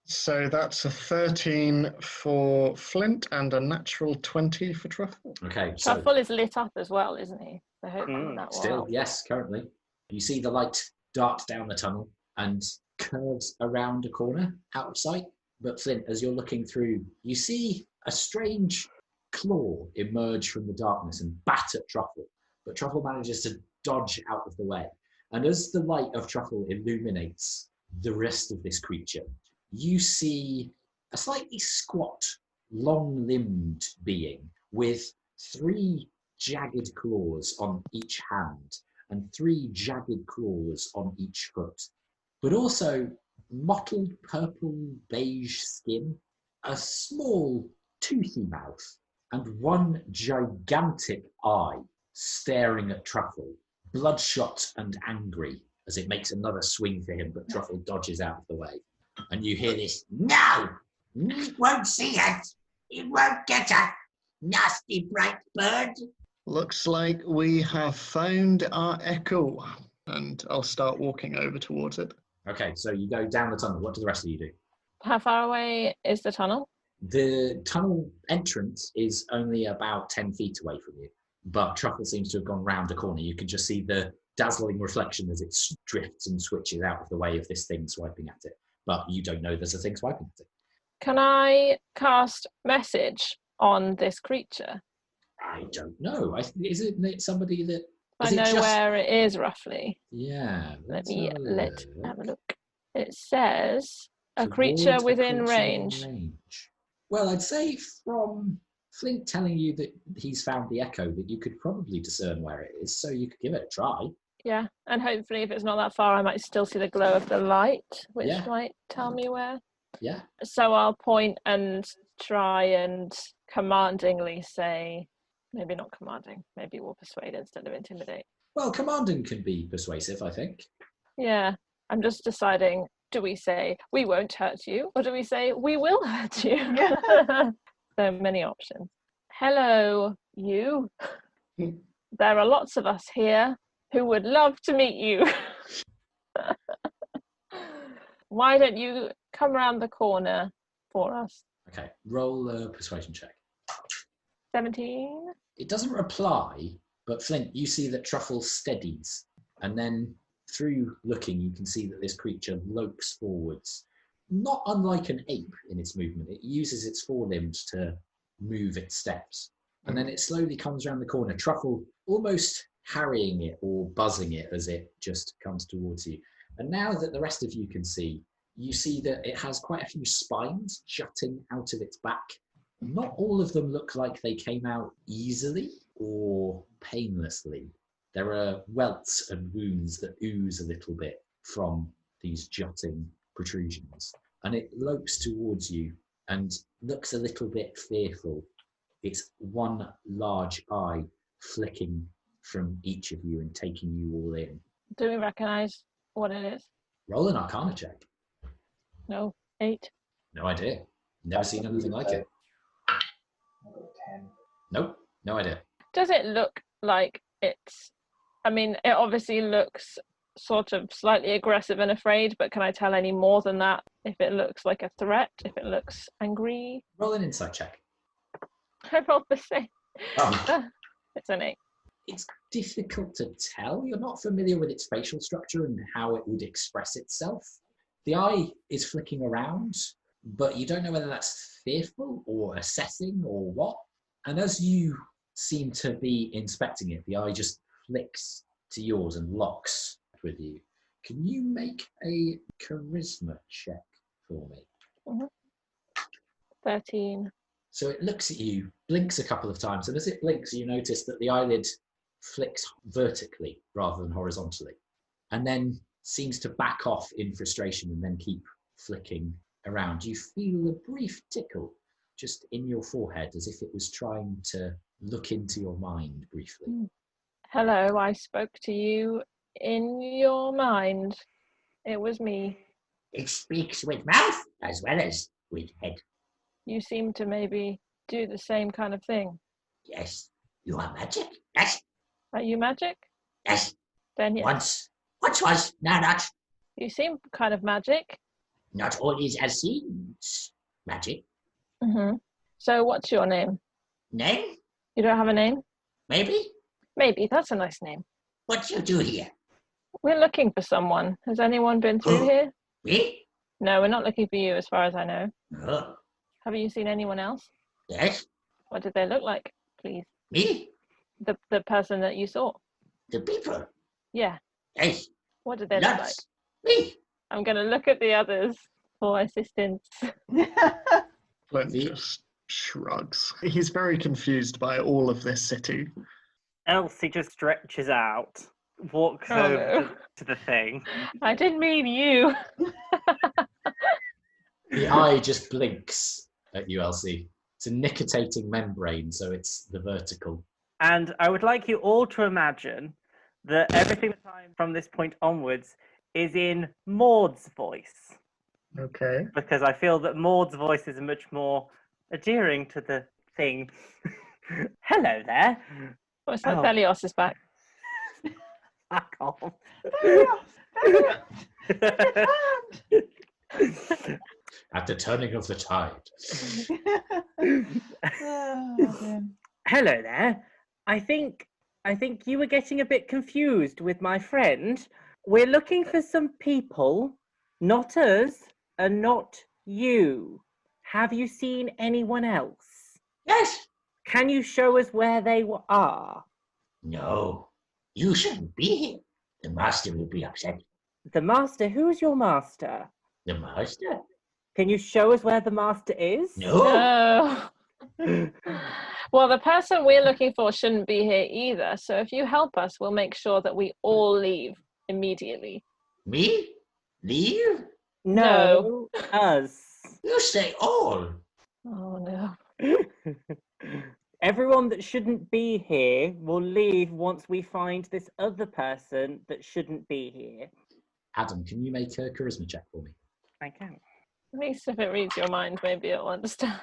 So that's a 13 for Flint and a natural 20 for Truffle. Okay, so Truffle is lit up as well, isn't he? So hopefully that will still, help. yes, currently. You see the light dart down the tunnel and curves around a corner out of sight. But Flint, as you're looking through, you see a strange claw emerge from the darkness and bat at Truffle. But Truffle manages to dodge out of the way. And as the light of Truffle illuminates the rest of this creature, you see a slightly squat, long-limbed being with 3 jagged claws on each hand and 3 jagged claws on each foot, but also mottled purple beige skin, a small toothy mouth, and 1 gigantic eye staring at Truffle, bloodshot and angry as it makes another swing for him, but Truffle dodges out of the way. And you hear this, "No! It won't see us! It won't get us! Nasty bright bird!" Looks like we have found our echo. And I'll start walking over towards it. Okay, so you go down the tunnel. What do the rest of you do? How far away is the tunnel? The tunnel entrance is only about 10 feet away from you, but Truffle seems to have gone round a corner. You can just see the dazzling reflection as it drifts and switches out of the way of this thing swiping at it. But you don't know there's a thing swiping at it. Can I cast message on this creature? I don't know. Isn't it somebody that... I is it know just- where it is roughly. Yeah. Let let's me have a have a look. look. It says a Towards creature a within creature range. Well, I'd say from Flint telling you that he's found the echo, that you could probably discern where it is, so you could give it a try. Yeah, and hopefully if it's not that far, I might still see the glow of the light, which Yeah. might tell me where. Yeah. So I'll point and try and commandingly say, maybe not commanding, maybe we'll persuade instead of intimidate. Well, commanding can be persuasive, I think. Yeah, I'm just deciding, do we say, we won't hurt you, or do we say, we will hurt you? Yeah. So many options. Hello, you. Hmm. There are lots of us here who would love to meet you. Why don't you come around the corner for us? Okay, roll a persuasion check. 17? It doesn't reply, but Flint, you see that Truffle steadies, and then through looking, you can see that this creature lopes forwards, not unlike an ape in its movement. It uses its forelimbs to move its steps, and then it slowly comes around the corner, Truffle almost harrying it or buzzing it as it just comes towards you. And now that the rest of you can see, you see that it has quite a few spines jutting out of its back. Not all of them look like they came out easily or painlessly. There are welts and wounds that ooze a little bit from these jutting protrusions. And it lopes towards you and looks a little bit fearful. It's 1 large eye flicking from each of you and taking you all in. Do we recognise what it is? Roll an Arcana check. No. 8? No idea. Never seen anything like it. I got a 10. Nope, no idea. Does it look like it's... I mean, it obviously looks sort of slightly aggressive and afraid, but can I tell any more than that? If it looks like a threat, if it looks angry? Roll an insight check. I rolled the same. Oh. It's an 8. It's difficult to tell. You're not familiar with its facial structure and how it would express itself. The eye is flicking around, but you don't know whether that's fearful or assessing or what. And as you seem to be inspecting it, the eye just flicks to yours and locks with you. Can you make a charisma check for me? 13. So it looks at you, blinks a couple of times, and as it blinks, you notice that the eyelid flicks vertically rather than horizontally, and then seems to back off in frustration and then keep flicking around. You feel a brief tickle just in your forehead as if it was trying to look into your mind briefly. Hello, I spoke to you in your mind. It was me. It speaks with mouth as well as with head. You seem to maybe do the same kind of thing. Yes, you are magic. Yes, Are you magic? yes. Then yes. Once was, now not. You seem kind of magic. Not always as seems magic. Mm-hmm. So what's your name? Name? You don't have a name? Maybe? Maybe. That's a nice name. What you do here? We're looking for someone. Has anyone been through Who? here? Me? No, we're not looking for you as far as I know. Oh, Have you seen anyone else? yes. What did they look like, please? Me? The person that you saw? The people? Yeah. Yes. What did they look like? Lots. Me? I'm going to look at the others for assistance. Flint The- just shrugs. He's very confused by all of this city. Elsie just stretches out, walks Oh, over no. to the thing. I didn't mean you. The eye just blinks at you, Elsie. It's a nicotinating membrane, so it's the vertical. And I would like you all to imagine that everything that I'm from this point onwards is in Maud's voice. Okay. Because I feel that Maud's voice is much more adhering to the thing. Hello there. Oh, it's like Oh. Belios is back. Fuck off. At the turning of the tide. Oh, dear. Hello there. I think you were getting a bit confused with my friend. We're looking for some people, not us and not you. Have you seen anyone else? Yes. Can you show us where they are? No. You shouldn't be here. The master will be upset. The master? Who's your master? The master? Can you show us where the master is? No. No. Well, the person we're looking for shouldn't be here either. So if you help us, we'll make sure that we all leave immediately. Me? Leave? No, us. You say all. Oh, no. Everyone that shouldn't be here will leave once we find this other person that shouldn't be here. Adam, can you make a charisma check for me? I can. At least if it reads your mind, maybe it'll understand.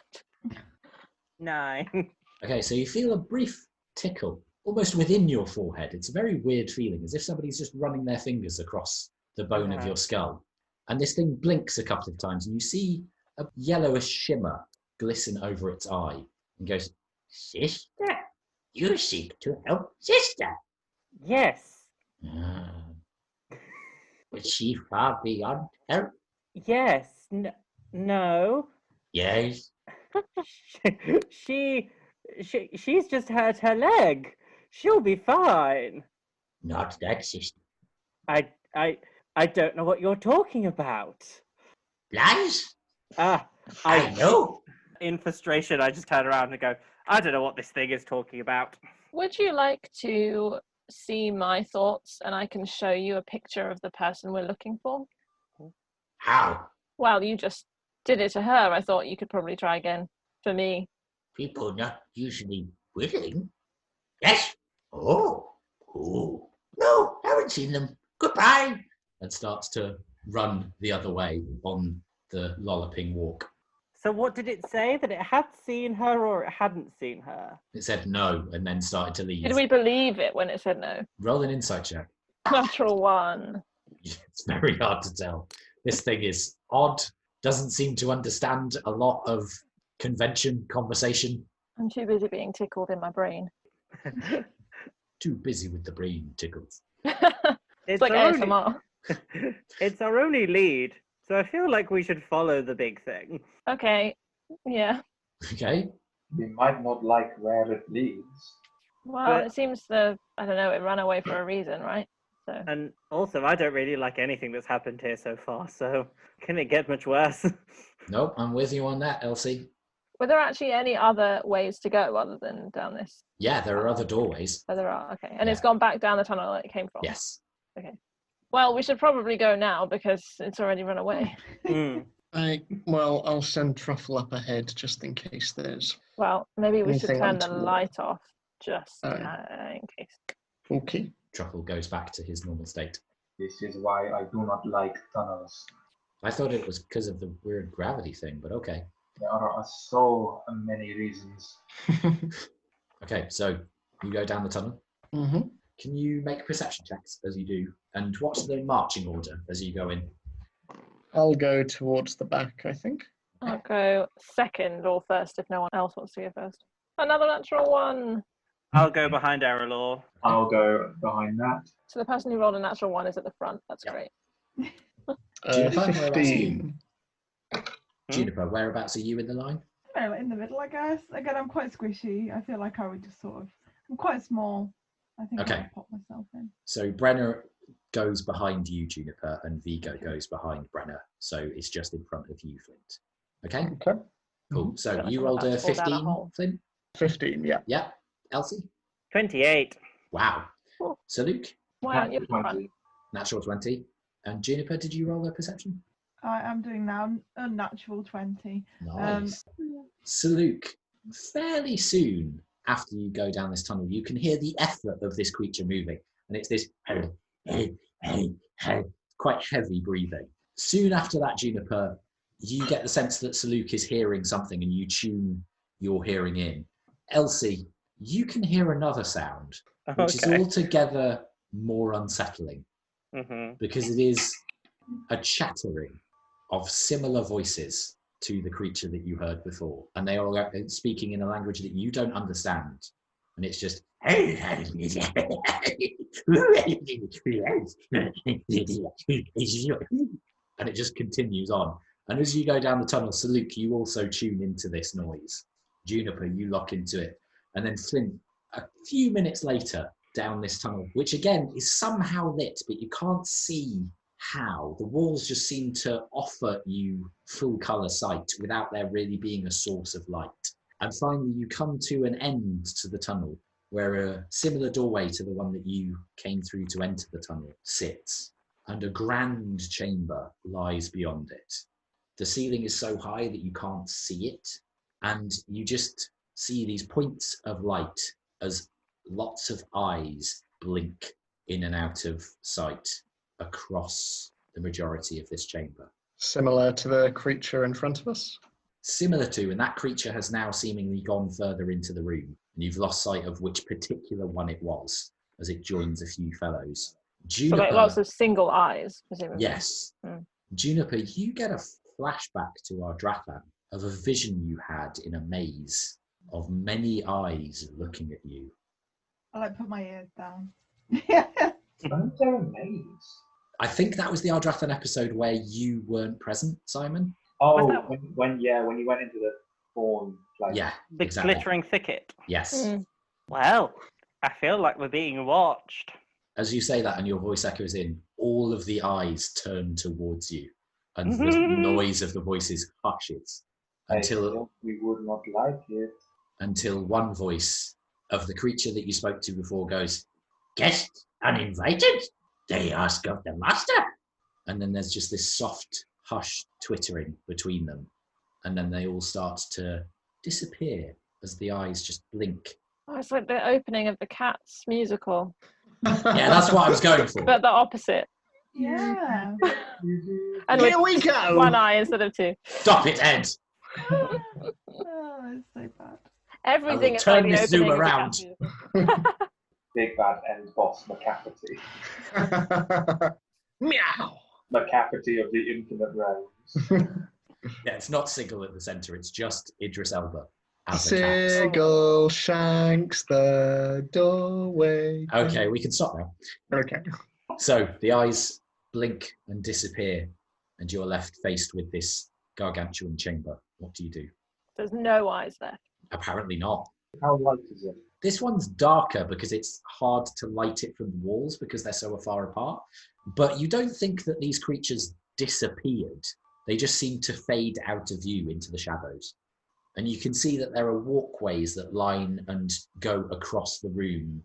9. Okay, so you feel a brief tickle almost within your forehead. It's a very weird feeling, as if somebody's just running their fingers across the bone of your skull. And this thing blinks a couple of times, and you see a yellowish shimmer glisten over its eye, and goes, "Sister, you seek to help sister. Yes. Ah. Was she far beyond help? Yes. No. Yes. She's just hurt her leg. She'll be fine. Not that sister. I don't know what you're talking about. Lies? Ah, I know. In frustration, I just turn around and go, I don't know what this thing is talking about. Would you like to see my thoughts and I can show you a picture of the person we're looking for? How? Well, you just did it to her. I thought you could probably try again for me. People not usually willing. Yes. Oh. Oh. No, haven't seen them. Goodbye. And starts to run the other way on the lolloping walk. So what did it say? That it had seen her or it hadn't seen her? It said no and then started to leave. Did we believe it when it said no? Roll an insight check. Natural 1. It's very hard to tell. This thing is odd, doesn't seem to understand a lot of conversation. I'm too busy being tickled in my brain. Too busy with the brain tickles. It's like ASMR. It's our only lead, so I feel like we should follow the big thing. Okay, yeah. Okay. We might not like where it leads. Well, But- it seems it ran away for a reason, right? So And also, I don't really like anything that's happened here so far, so can it get much worse? Nope, I'm with you on that, Elsie. were there actually any other ways to go other than down this? Yeah, there are other doorways. Oh, there are, okay. And it's Yeah. gone back down the tunnel that it came from? Yes. Well, we should probably go now because it's already run away. Mm. I'll send Truffle up ahead just in case there's. Well, maybe we should Anything turn the untoward? light off just Aye. in case. Okay. Truffle goes back to his normal state. This is why I do not like tunnels. I thought it was because of the weird gravity thing, but okay. There are so many reasons. Okay, so you go down the tunnel. Mm-hmm. Can you make perception checks as you do? And what's the marching order as you go in? I'll go towards the back, I think. I'll go second or first if no one else wants to go first. Another natural one. I'll go behind Erallur. I'll go behind that. So the person who rolled a natural one is at the front. That's Yep. great. Juniper, whereabouts are you? 15. Juniper, whereabouts are you in the line? Well, in the middle, I guess. Again, I'm quite squishy. I feel like I would just sort of. I'm quite small. I think Okay. I would pop myself in. So Brenner goes behind you, Juniper, and Vigo goes behind Brenner. So it's just in front of you, Flint. Okay? Okay. Cool. So Feel like you I'm rolled about a to fall down a 15, hole. Flint? 15, yeah. Yeah. Elsie? 28. Wow. Cool. So Luke? Why aren't you at the front? 20. Natural 20. And Juniper, did you roll a perception? I am doing now a natural 20. Nice. So Luke, fairly soon after you go down this tunnel, you can hear the effort of this creature moving. And it's this quite heavy breathing. Soon after that, Juniper, you get the sense that Saluk is hearing something and you tune your hearing in. Elsie, you can hear another sound, which is Okay. altogether more unsettling Mm-hmm. because it is a chattering of similar voices to the creature that you heard before. And they are speaking in a language that you don't understand. And it's just, and it just continues on. And as you go down the tunnel, Saluk, you also tune into this noise. Juniper, you lock into it. And then Flint, a few minutes later, down this tunnel, which again is somehow lit, but you can't see how. The walls just seem to offer you full colour sight without there really being a source of light. And finally, you come to an end to the tunnel where a similar doorway to the one that you came through to enter the tunnel sits, and a grand chamber lies beyond it. The ceiling is so high that you can't see it, and you just see these points of light as lots of eyes blink in and out of sight across the majority of this chamber. Similar to the creature in front of us. Similar to, and that creature has now seemingly gone further into the room, and you've lost sight of which particular one it was as it joins a few fellows. So Juniper, like lots of single eyes, presumably. yes. Mm. Juniper, you get a flashback to our Drathan of a vision you had in a maze of many eyes looking at you. I like put my ears down. Aren't there a maze? I think that was the Ardrathan episode where you weren't present, Simon. Oh, that- when you went into the thorn place. Yeah, The exactly. glittering thicket. Yes. Mm. Well, I feel like we're being watched. As you say that and your voice echoes in, all of the eyes turn towards you and the noise of the voices hushes I until thought we would not like it. one voice of the creature that you spoke to before goes, "Guest uninvited? They ask of the master." And then there's just this soft, hushed twittering between them. And then they all start to disappear as the eyes just blink. Oh, it's like the opening of the Cats musical, Yeah, that's what I was going for. but the opposite. Yeah. And Here with we go! one eye instead of two. Stop it, Ed! Oh, it's so bad. Everything is turn like the this Zoom opening of the around. Cats musical. Big bad end boss McCafferty. Meow! McCafferty of the infinite realms. Yeah, it's not Sigil at the centre, it's just Idris Elba as a cat. Sigil shanks the doorway. Okay, we can stop now. Okay. So the eyes blink and disappear, and you're left faced with this gargantuan chamber. What do you do? There's no eyes left. Apparently not. How light is it? This one's darker because it's hard to light it from the walls because they're so far apart. But you don't think that these creatures disappeared. They just seem to fade out of view into the shadows. And you can see that there are walkways that line and go across the room.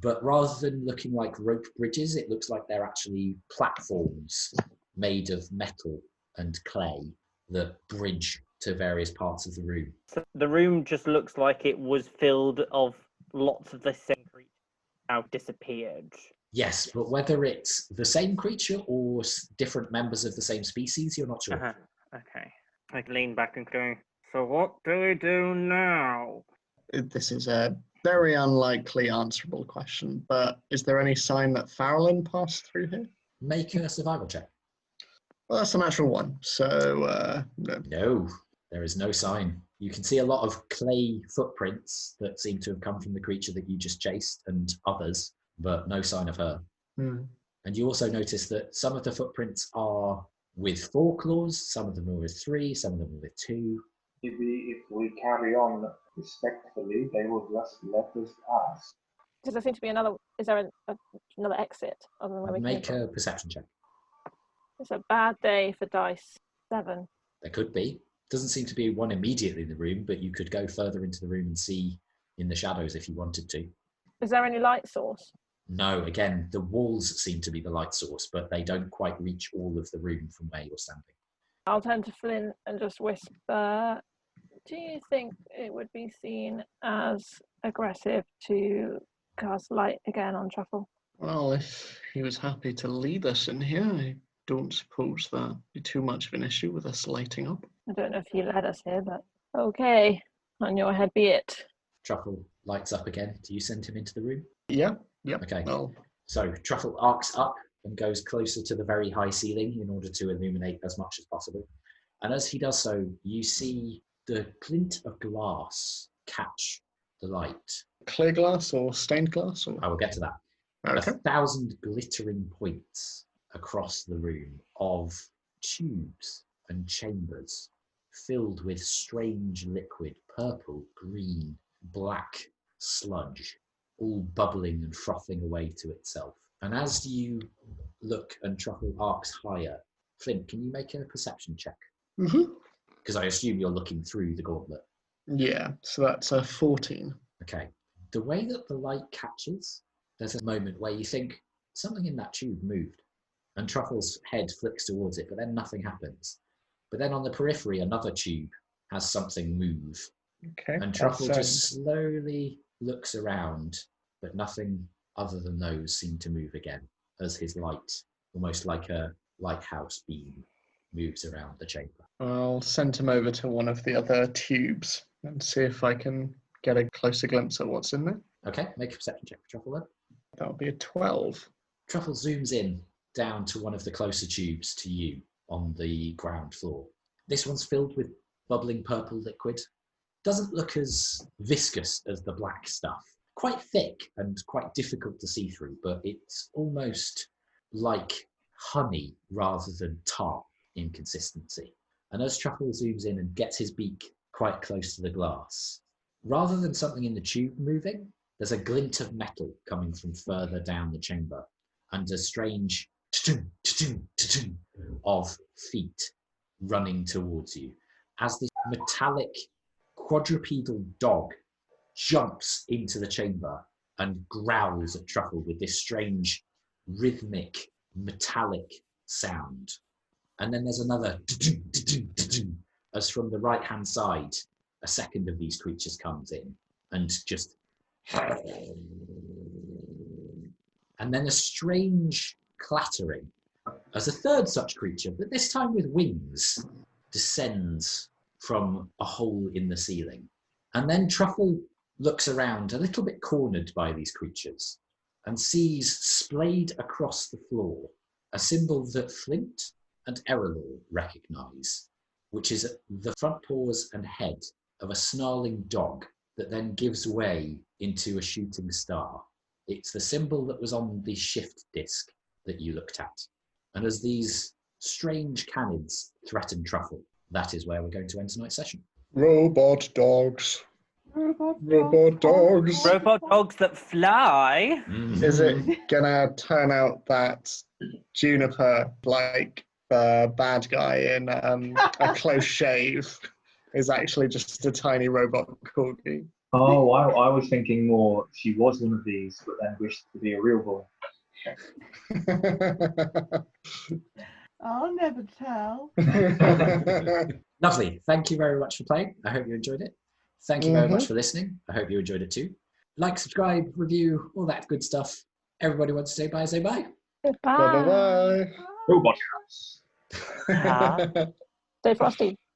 But rather than looking like rope bridges, it looks like they're actually platforms made of metal and clay that bridge to various parts of the room. So the room just looks like it was filled of lots of the same creatures now disappeared. Yes, but whether it's the same creature or different members of the same species, you're not sure. Okay. I lean back and go, so what do we do now? This is a very unlikely answerable question, but is there any sign that Farrellin passed through here? Make a survival check. Well, that's a natural one, so no. No, there is no sign. You can see a lot of clay footprints that seem to have come from the creature that you just chased and others, but no sign of her. Hmm. And you also notice that some of the footprints are with 4 claws, some of them are with 3, some of them are with 2. Maybe if we carry on respectfully, they will just let us pass. Does there seem to be another? Is there another exit other than where we came Make from? a perception check. It's a bad day for dice. 7. There could be. Doesn't seem to be one immediately in the room, but you could go further into the room and see in the shadows if you wanted to. Is there any light source? No, again, the walls seem to be the light source, but they don't quite reach all of the room from where you're standing. I'll turn to Flint and just whisper, do you think it would be seen as aggressive to cast light again on Truffle? Well, if he was happy to lead us in here, I don't suppose that'd be too much of an issue with us lighting up. I don't know if he led us here, but okay, on your head be it. Truffle lights up again. Do you send him into the room? Yeah. Okay. Well, So Truffle arcs up and goes closer to the very high ceiling in order to illuminate as much as possible. And as he does so, you see the glint of glass catch the light. clear glass or stained glass? Or... I will get to that. Okay. 1,000 glittering points across the room of tubes and chambers filled with strange liquid, purple, green, black sludge, all bubbling and frothing away to itself. And as you look and Truffle arcs higher, Flint, can you make a perception check? Mm-hmm. Because I assume you're looking through the gauntlet. Yeah, so that's a 14. Okay. The way that the light catches, there's a moment where you think something in that tube moved, and Truffle's head flicks towards it, but then nothing happens. But then on the periphery, another tube has something move, Okay. and Truffle just slowly looks around, but nothing other than those seem to move again, as his light, almost like a lighthouse beam, moves around the chamber. I'll send him over to one of the other tubes and see if I can get a closer glimpse at what's in there. Okay, make a perception check for Truffle then. That'll be a 12. Truffle zooms in down to one of the closer tubes to you on the ground floor. This one's filled with bubbling purple liquid. Doesn't look as viscous as the black stuff. Quite thick and quite difficult to see through, but it's almost like honey rather than tar in consistency. And as Truffle zooms in and gets his beak quite close to the glass, rather than something in the tube moving, there's a glint of metal coming from further down the chamber, and a strange of feet running towards you as this metallic quadrupedal dog jumps into the chamber and growls at Truffle with this strange rhythmic metallic sound. And then there's another as from the right hand side a second of these creatures comes in and just and then a strange clattering as a third such creature, but this time with wings, descends from a hole in the ceiling. And then Truffle looks around, a little bit cornered by these creatures, and sees splayed across the floor a symbol that Flint and Erallur recognise, which is the front paws and head of a snarling dog that then gives way into a shooting star. It's the symbol that was on the shift disc that you looked at. And as these strange canids threaten Truffle, that is where we're going to end tonight's session. Robot dogs. Robot dogs. Robot dogs that fly. Is it gonna turn out that Juniper, like the bad guy in A Close Shave, is actually just a tiny robot corgi? Oh, I was thinking more she was one of these, but then wished to be a real boy. I'll never tell. Lovely. Thank you very much for playing. I hope you enjoyed it. Thank you very much for listening. I hope you enjoyed it too. Like, subscribe, review, all that good stuff. Everybody wants to say bye, say bye. Goodbye. Bye-bye. Robot house. Ah. Stay frosty.